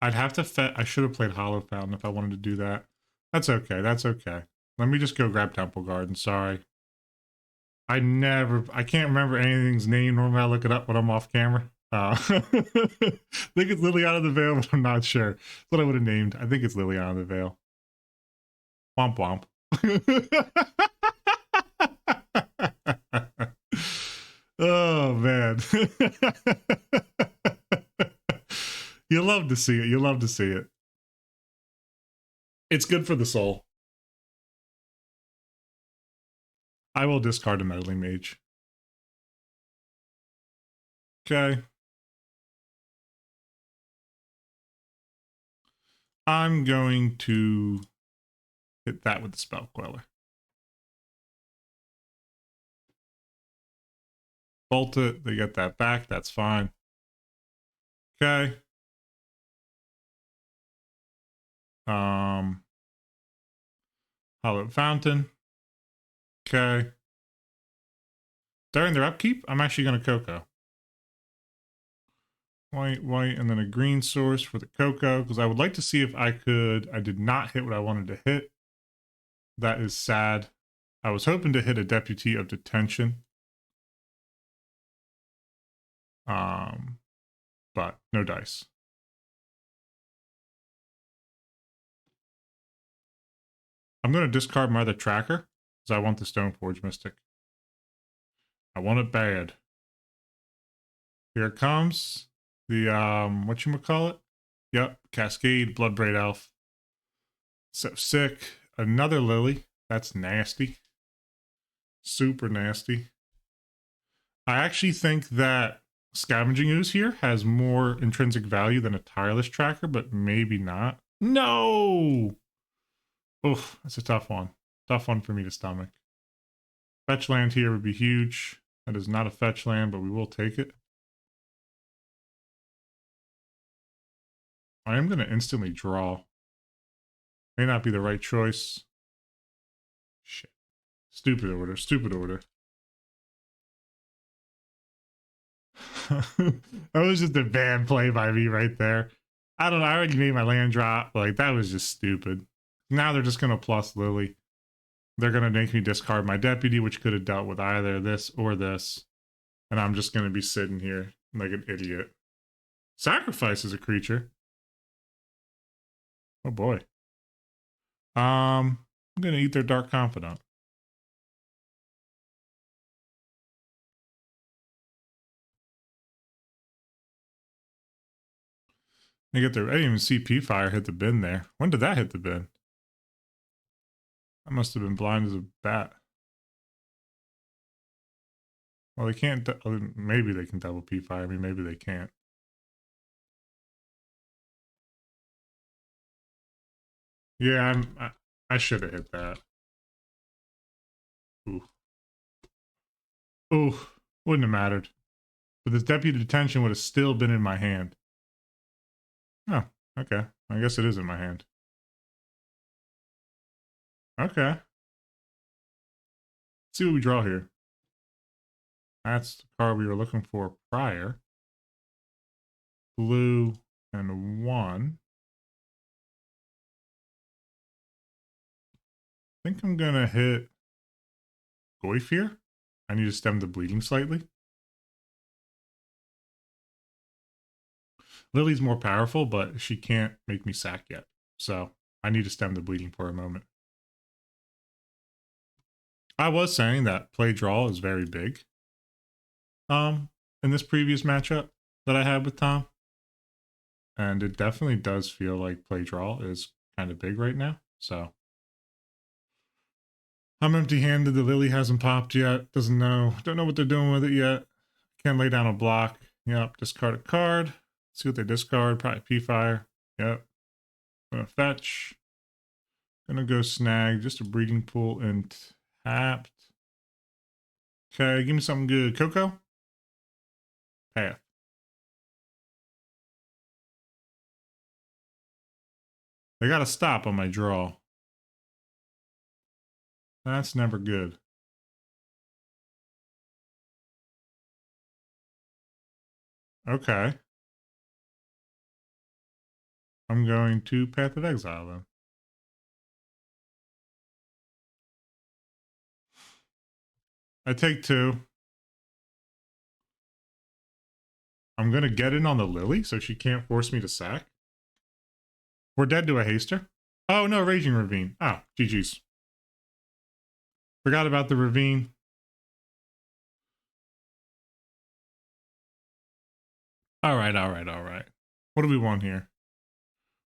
I'd have to fetch... I should have played Hollow Fountain if I wanted to do that. That's okay, that's okay. Let me just go grab Temple Garden, sorry. I can't remember anything's name. Normally I look it up when I'm off camera. I think it's Liliana the Veil, but I'm not sure. That's what I would have named. I think it's Liliana the Veil. Womp womp. Oh, man. You love to see it. You love to see it. It's good for the soul. I will discard a Meddling Mage. Okay. I'm going to hit that with the Spell Queller. Bolt it. They get that back. That's fine. Okay. Hallowed Fountain. Okay. During their upkeep, I'm actually going to CoCo. White, and then a green source for the CoCo, because I would like to see if I could... I did not hit what I wanted to hit. That is sad. I was hoping to hit a Deputy of Detention. But no dice. I'm going to discard my other tracker, because I want the Stoneforge Mystic. I want it bad. Here it comes. The, whatchamacallit? Yep, Cascade, Bloodbraid Elf. So sick. Another Lily. That's nasty. Super nasty. I actually think that Scavenging Ooze here has more intrinsic value than a Tireless Tracker, but maybe not. No! Oof, that's a tough one. Tough one for me to stomach. Fetch land here would be huge. That is not a fetch land, but we will take it. I am going to instantly draw. May not be the right choice. Shit. Stupid order, stupid order. That was just a bad play by me right there. I don't know, I already made my land drop. Like, that was just stupid. Now they're just going to plus Lily. They're going to make me discard my Deputy, which could have dealt with either this or this. And I'm just going to be sitting here like an idiot. Sacrifices a creature. Oh boy. I'm going to eat their Dark Confidant. They get their... I didn't even see P-Fire hit the bin there. When did that hit the bin? I must have been blind as a bat. Well, they can't... maybe they can double P-Fire me. Maybe they can't. Yeah, I should have hit that. Ooh. Ooh. Wouldn't have mattered. But this Deputy Detention would have still been in my hand. Oh, okay. I guess it is in my hand. Okay. Let's see what we draw here. That's the card we were looking for prior. Blue and 1. I think I'm going to hit Goyf here. I need to stem the bleeding slightly. Lily's more powerful, but she can't make me sack yet. So I need to stem the bleeding for a moment. I was saying that play draw is very big. In this previous matchup that I had with Tom. And it definitely does feel like play draw is kind of big right now. So I'm empty-handed. The Lily hasn't popped yet. Doesn't know. Don't know what they're doing with it yet. Can't lay down a block. Yep. Discard a card. See what they discard. Probably P-Fire. Yep. Gonna fetch. Gonna go snag. Just a breeding pool and tapped. Okay, give me something good. CoCo? Path. They gotta stop on my draw. That's never good. Okay. I'm going to Path of Exile then. I take 2. I'm going to get in on the Lily so she can't force me to sack. We're dead to a haster. Oh, no, Raging Ravine. Oh, GG's. Forgot about the Ravine. All right. What do we want here?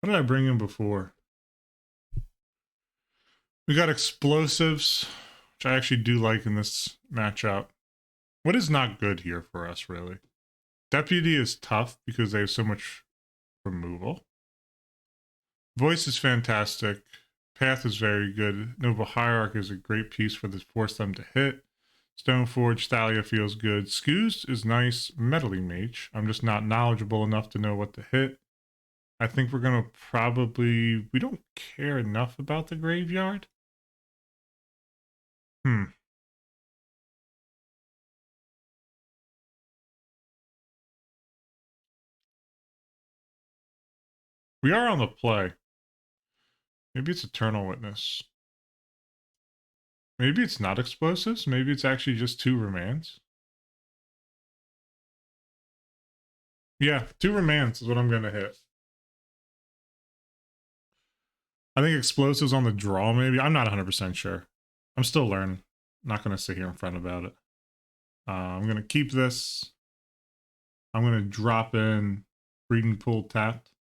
What did I bring in before? We got explosives, which I actually do like in this matchup. What is not good here for us, really? Deputy is tough because they have so much removal. Voice is fantastic. Path is very good. Noble Hierarch is a great piece for this force them to hit. Stoneforge Thalia feels good. Scoos is nice. Meddling Mage. I'm just not knowledgeable enough to know what to hit. I think we're going to probably... We don't care enough about the graveyard. We are on the play. Maybe it's Eternal Witness. Maybe it's not explosives. Maybe it's actually just 2 remands. Yeah, 2 remands is what I'm going to hit. I think explosives on the draw, maybe. I'm not 100% sure. I'm still learning. I'm not going to sit here in front about it. I'm going to keep this. I'm going to drop in Breeding Pool tapped.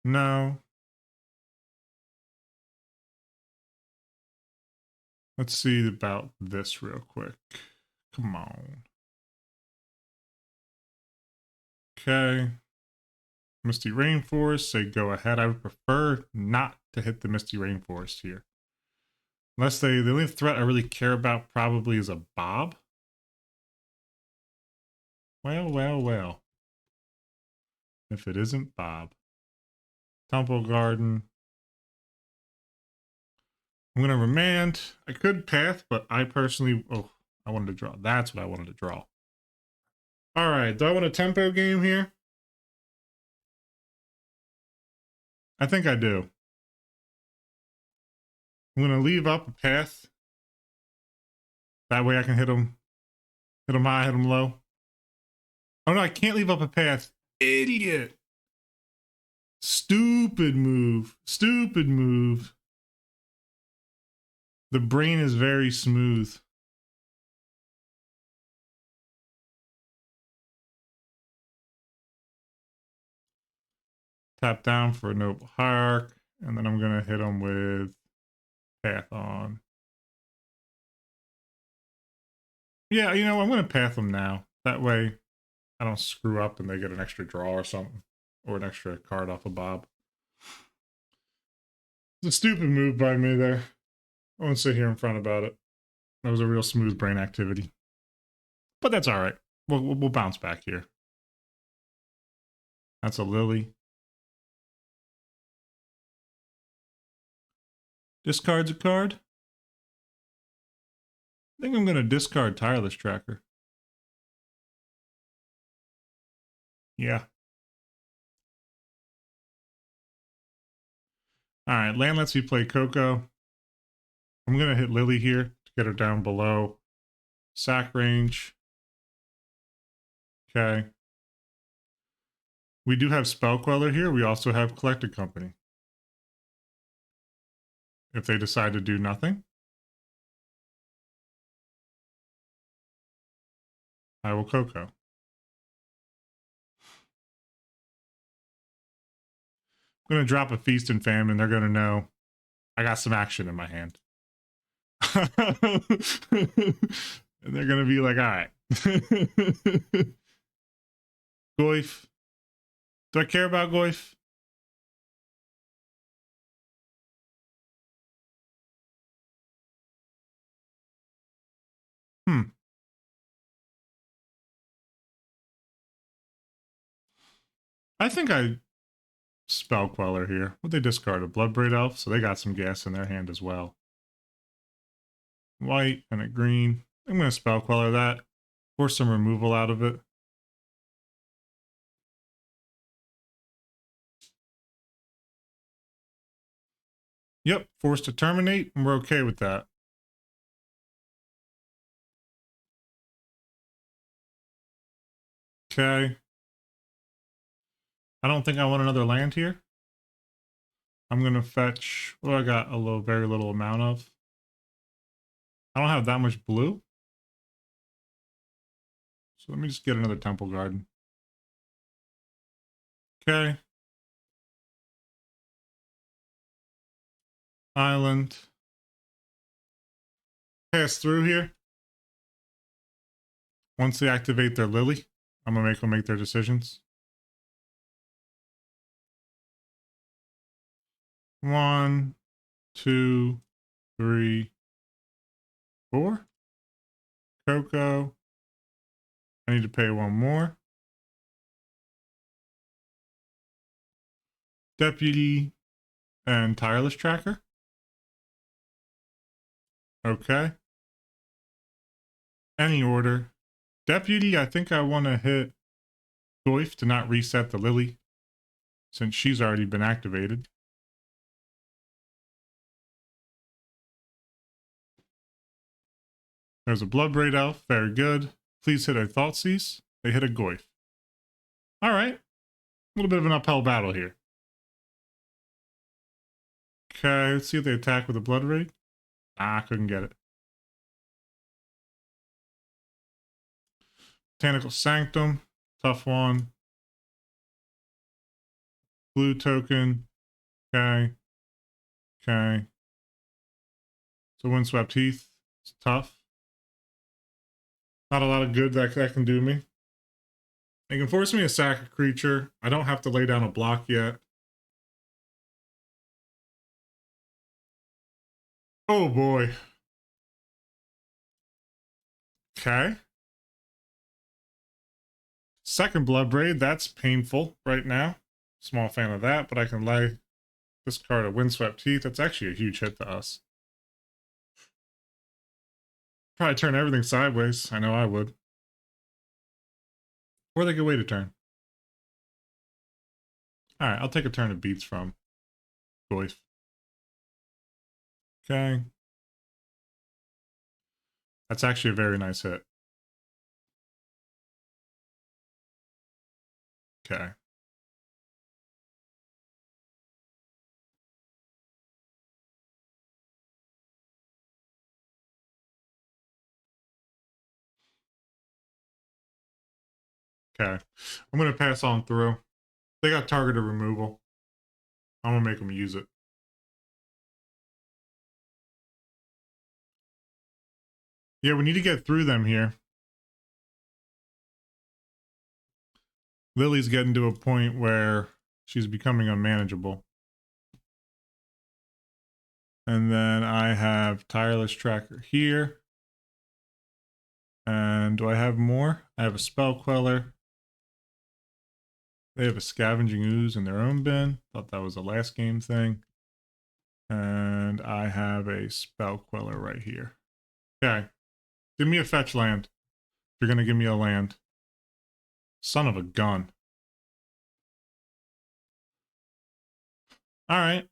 No. Let's see about this real quick. Come on. Okay. Misty Rainforest, say go ahead. I would prefer not to hit the Misty Rainforest here. Unless the only threat I really care about probably is a Bob. Well. If it isn't Bob. Temple Garden. I'm going to remand. I could path, but I personally... Oh, I wanted to draw. That's what I wanted to draw. All right. Do I want a tempo game here? I think I do. I'm going to leave up a path. That way I can hit him. Hit him high, hit him low. Oh, no, I can't leave up a path. Idiot. Stupid move. Stupid move. The brain is very smooth. Tap down for a Noble Hierarch. And then I'm going to hit him with Path on. Yeah, you know, I'm going to Path him now. That way I don't screw up and they get an extra draw or something. Or an extra card off of Bob. It's a stupid move by me there. I won't sit here in front about it. That was a real smooth brain activity. But that's all right. We'll bounce back here. That's a Lily. Discards a card. I think I'm going to discard Tireless Tracker. Yeah. All right, land lets me play CoCo. I'm going to hit Lily here to get her down below sack range. Okay. We do have Spell Queller here. We also have Collected Company. If they decide to do nothing, I will CoCo. I'm going to drop a Feast and Famine. They're going to know I got some action in my hand. And they're going to be like, all right. Goif. Do I care about Goif? I think I Spell Queller here. What they discard? A Bloodbraid Elf, so they got some gas in their hand as well. White and a green. I'm going to Spell Queller that. Force some removal out of it. Yep, forced to terminate, and we're okay with that. Okay. I don't think I want another land here. I'm going to fetch, what I got very little amount of. I don't have that much blue. So let me just get another Temple Garden. Okay. Island. Pass through here. Once they activate their Lily, I'm going to make them make their decisions. 1, 2, 3, 4. CoCo. I need to pay one more. Deputy and Tireless Tracker. Okay. Any order. Deputy, I think I want to hit Goif to not reset the Lily, since she's already been activated. There's a Bloodbraid Elf. Very good. Please hit a Thoughtseize. They hit a Goif. All right. A little bit of an uphill battle here. Okay, let's see if they attack with a Bloodbraid. Ah, couldn't get it. Botanical Sanctum. Tough one. Blue token. Okay. Okay. So Windswept Heath. It's tough. Not a lot of good that can do me. They can force me to sack a creature. I don't have to lay down a block yet. Oh boy. Okay. Second Bloodbraid, that's painful right now. Small fan of that, but I can lay this card a Windswept Heath. That's actually a huge hit to us. Probably turn everything sideways. I know I would. Or they could wait a turn. Alright, I'll take a turn of beats from Goif. Okay. That's actually a very nice hit. Okay. Okay. I'm going to pass on through. They got targeted removal. I'm going to make them use it. Yeah, we need to get through them here. Lily's getting to a point where she's becoming unmanageable. And then I have Tireless Tracker here. And do I have more? I have a Spell Queller. They have a Scavenging Ooze in their own bin. Thought that was a last game thing. And I have a Spell Queller right here. Okay. Give me a fetch land. If you're going to give me a land. Son of a gun. All right.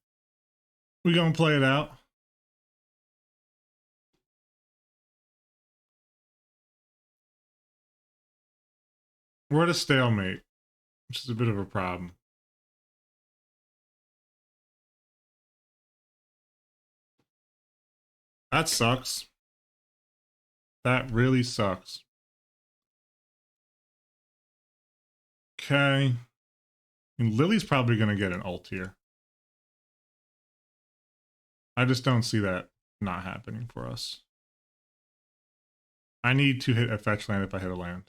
We're going to play it out. We're at a stalemate, which is a bit of a problem. That sucks. That really sucks. Okay. And Lily's probably going to get an ult here. I just don't see that not happening for us. I need to hit a fetch land if I hit a land.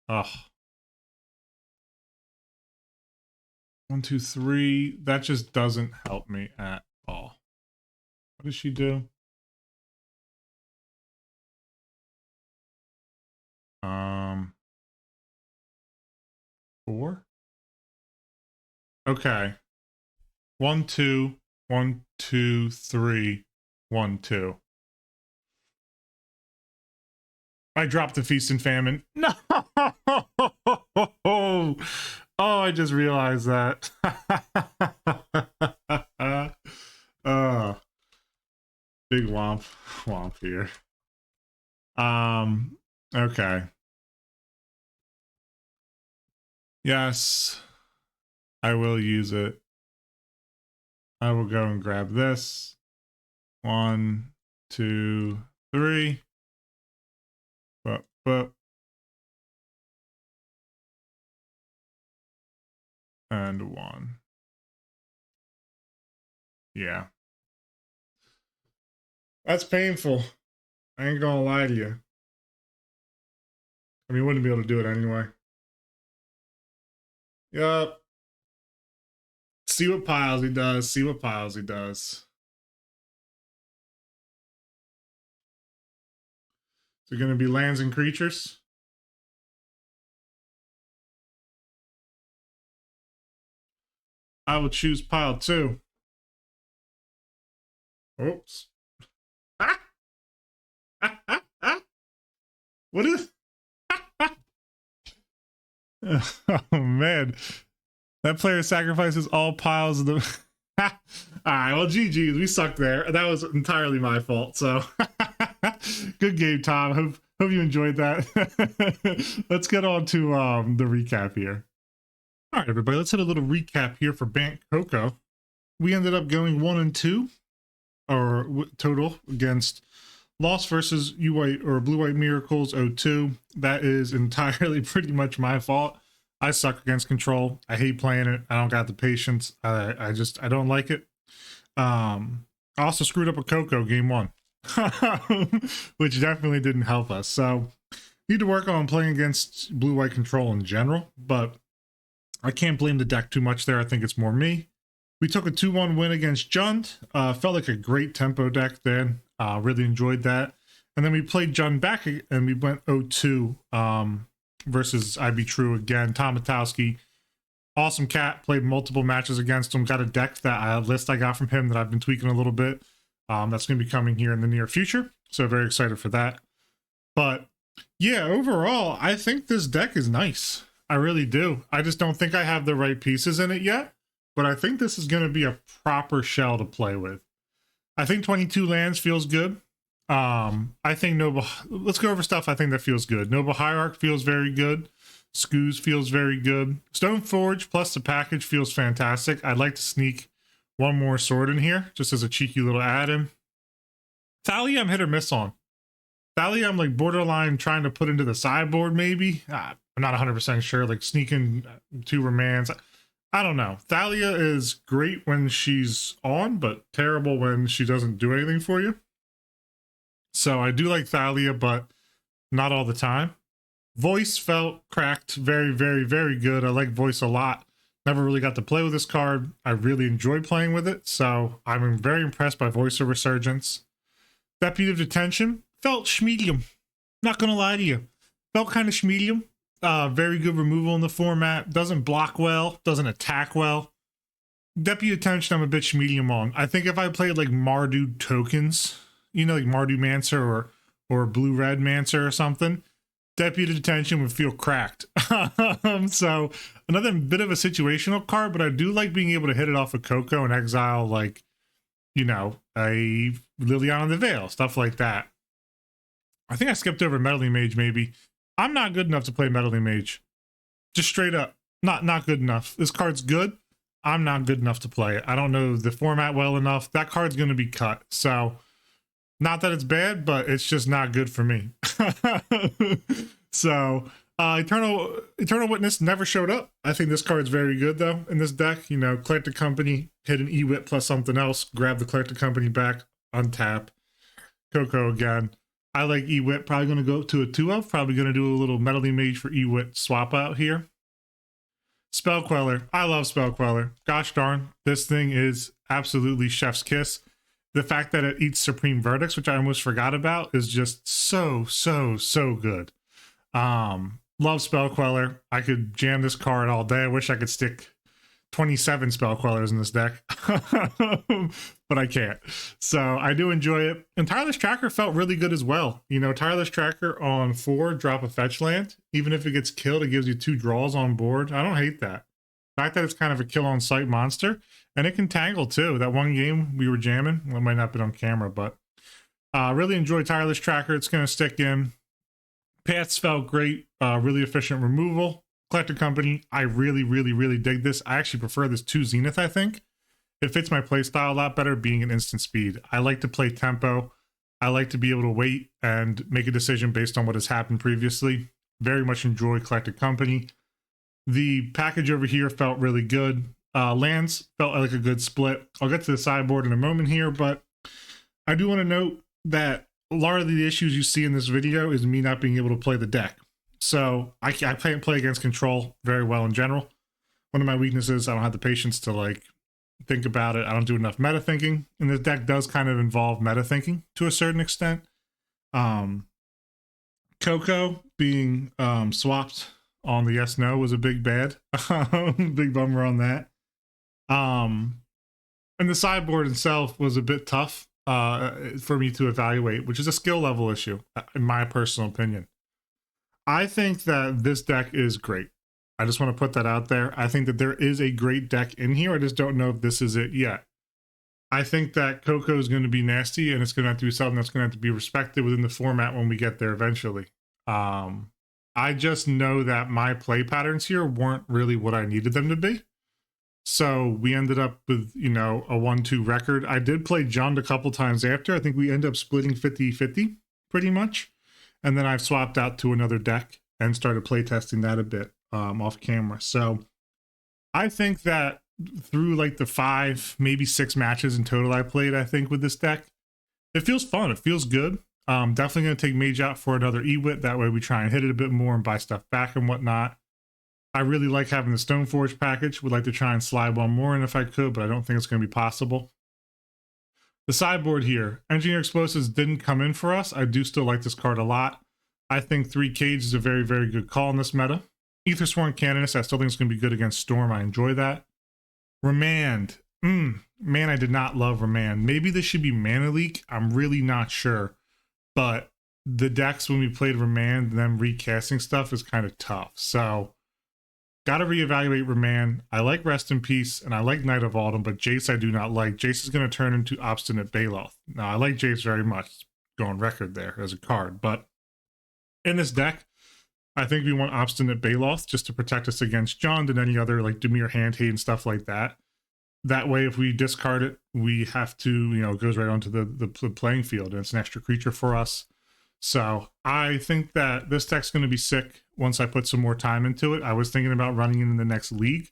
Ugh. 1, 2, 3. That just doesn't help me at all. What does she do? Um, 4. Okay. 1, 2, 1, 2, 3, 1, 2. I dropped the feast and famine. No! Oh, I just realized that. Big womp here. Okay. Yes, I will use it. I will go and grab this. 1, 2, 3. And 1. Yeah. That's painful. I ain't gonna lie to you. I mean, wouldn't be able to do it anyway. Yup. See what piles he does. See what piles he does. Is it going to be lands and creatures? I will choose pile 2. Oops. What is... Oh, man. That player sacrifices all piles of the... All right, well, GG's. We sucked there. That was entirely my fault, so... Good game, Tom. Hope you enjoyed that. Let's get on to the recap here. All right, everybody, let's hit a little recap here for Bant CoCo. We ended up going 1 and 2, or total, against Lost versus U-White or Blue-White Miracles 02. That is entirely pretty much my fault. I suck against control. I hate playing it. I don't got the patience. I don't like it. I also screwed up a CoCo game 1, which definitely didn't help us. So need to work on playing against blue-white control in general, but I can't blame the deck too much there. I think it's more me. We took a 2-1 win against Jund. Felt like a great tempo deck then. Really enjoyed that. And then we played Jund back and we went 0-2 versus IB True again. Tom Matowski, awesome cat. Played multiple matches against him. Got a deck list I got from him that I've been tweaking a little bit. That's going to be coming here in the near future. So very excited for that. But yeah, overall, I think this deck is nice. I really do. I just don't think I have the right pieces in it yet. But I think this is going to be a proper shell to play with. I think 22 lands feels good. I think Noble... Let's go over stuff I think that feels good. Noble Hierarch feels very good. Skoos feels very good. Stoneforge plus the package feels fantastic. I'd like to sneak one more sword in here, just as a cheeky little add-in. Thalia I'm hit or miss on. Thalia I'm like borderline trying to put into the sideboard maybe. I'm not 100% sure. Like sneaking 2 remands. I don't know. Thalia is great when she's on, but terrible when she doesn't do anything for you. So I do like Thalia, but not all the time. Voice felt cracked. Very, very, very good. I like Voice a lot. Never really got to play with this card. I really enjoy playing with it, so I'm very impressed by Voice of Resurgence. Deputy of Detention felt schmedium. Not gonna lie to you. Felt kind of schmedium. Very good removal in the format. Doesn't block well. Doesn't attack well. Deputy Attention I'm a bit schmedium on. I think if I played like Mardu tokens, you know, like Mardu Mancer or Blue-Red Mancer or something, Deputy Detention would feel cracked. So another bit of a situational card, but I do like being able to hit it off of CoCo and exile, like, you know, a Liliana the Veil, stuff like that. I think I skipped over Meddling Mage maybe. I'm not good enough to play Meddling Mage. Just straight up, not good enough. This card's good. I'm not good enough to play it. I don't know the format well enough. That card's going to be cut. So, not that it's bad, but it's just not good for me. So, Eternal Witness never showed up. I think this card's very good, though, in this deck. You know, Collected Company, hit an E-Wit plus something else, grab the Collected Company back, untap, CoCo again. I like E-Wit, probably going to go to a 2-of, probably going to do a little Meddling Mage for E-Wit swap out here. Spell Queller, I love Spell Queller. Gosh darn, this thing is absolutely chef's kiss. The fact that it eats Supreme Verdicts, which I almost forgot about, is just so good. Love Spell Queller. I could jam this card all day. I wish I could stick 27 Spell Quellers in this deck, but I can't. So I do enjoy it. And Tireless Tracker felt really good as well. You know, Tireless Tracker on 4, drop a fetch land. Even if it gets killed, it gives you 2 draws on board. I don't hate that. The fact that it's kind of a kill on sight monster, and it can tangle too. That one game we were jamming, well, it might not have been on camera, but really enjoy Tireless Tracker. It's going to stick in. Paths felt great. Really efficient removal. Collector Company, I really dig this. I actually prefer this to Zenith, I think. It fits my playstyle a lot better being an instant speed. I like to play tempo. I like to be able to wait and make a decision based on what has happened previously. Very much enjoy Collector Company. The package over here felt really good. Lands felt like a good split. I'll get to the sideboard in a moment here, but I do want to note that a lot of the issues you see in this video is me not being able to play the deck. So I can't play against control very well in general. One of my weaknesses, I don't have the patience to like think about it. I don't do enough meta thinking, and this deck does kind of involve meta thinking to a certain extent. CoCo being swapped on the yes no was a big bad, big bummer on that. And the sideboard itself was a bit tough for me to evaluate, which is a skill level issue in my personal opinion. I think that this deck is great. I just want to put that out there. I think that there is a great deck in here. I just don't know if this is it yet. I think that CoCo is going to be nasty, and it's going to have to be something that's going to have to be respected within the format when we get there eventually. I just know that my play patterns here weren't really what I needed them to be. So we ended up with, you know, a 1-2 record. I did play Jund a couple times after. I think we ended up splitting 50-50 pretty much. And then I've swapped out to another deck and started playtesting that a bit off camera. So I think that through like the 5, maybe 6 matches in total I played, I think, with this deck, it feels fun. It feels good. Definitely going to take Mage out for another E-Wit. That way we try and hit it a bit more and buy stuff back and whatnot. I really like having the Stoneforge package. Would like to try and slide one more in if I could, but I don't think it's going to be possible. The sideboard here, Engineer Explosives didn't come in for us. I do still like this card a lot. I think 3 Cage is a very good call in this meta. Aethersworn Canonist, I still think it's going to be good against Storm. I enjoy that. Remand. Man, I did not love Remand. Maybe this should be Mana Leak. I'm really not sure. But the decks when we played Remand and then recasting stuff is kind of tough. So, gotta reevaluate Remand. I like Rest in Peace and I like Knight of Autumn, but Jace I do not like. Jace is going to turn into Obstinate Baloth. Now, I like Jace very much. Go on record there as a card. But in this deck, I think we want Obstinate Baloth just to protect us against Jund and any other like Dimir Hand Hate and stuff like that. That way, if we discard it, we have to, you know, it goes right onto the playing field, and it's an extra creature for us. So I think that this deck's going to be sick once I put some more time into it. I was thinking about running it in the next league,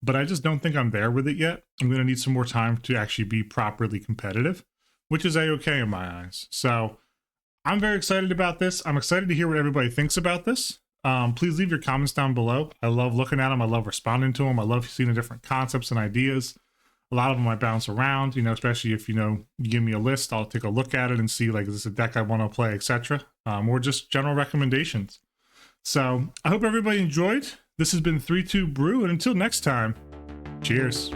but I just don't think I'm there with it yet. I'm going to need some more time to actually be properly competitive, which is a-okay in my eyes. So I'm very excited about this. I'm excited to hear what everybody thinks about this. Please leave your comments down below. I love looking at them. I love responding to them. I love seeing the different concepts and ideas. A lot of them I bounce around, you know, especially if, you know, you give me a list, I'll take a look at it and see, like, is this a deck I want to play, etc. Or just general recommendations. So I hope everybody enjoyed. This has been 3-2 Brew, and until next time, cheers.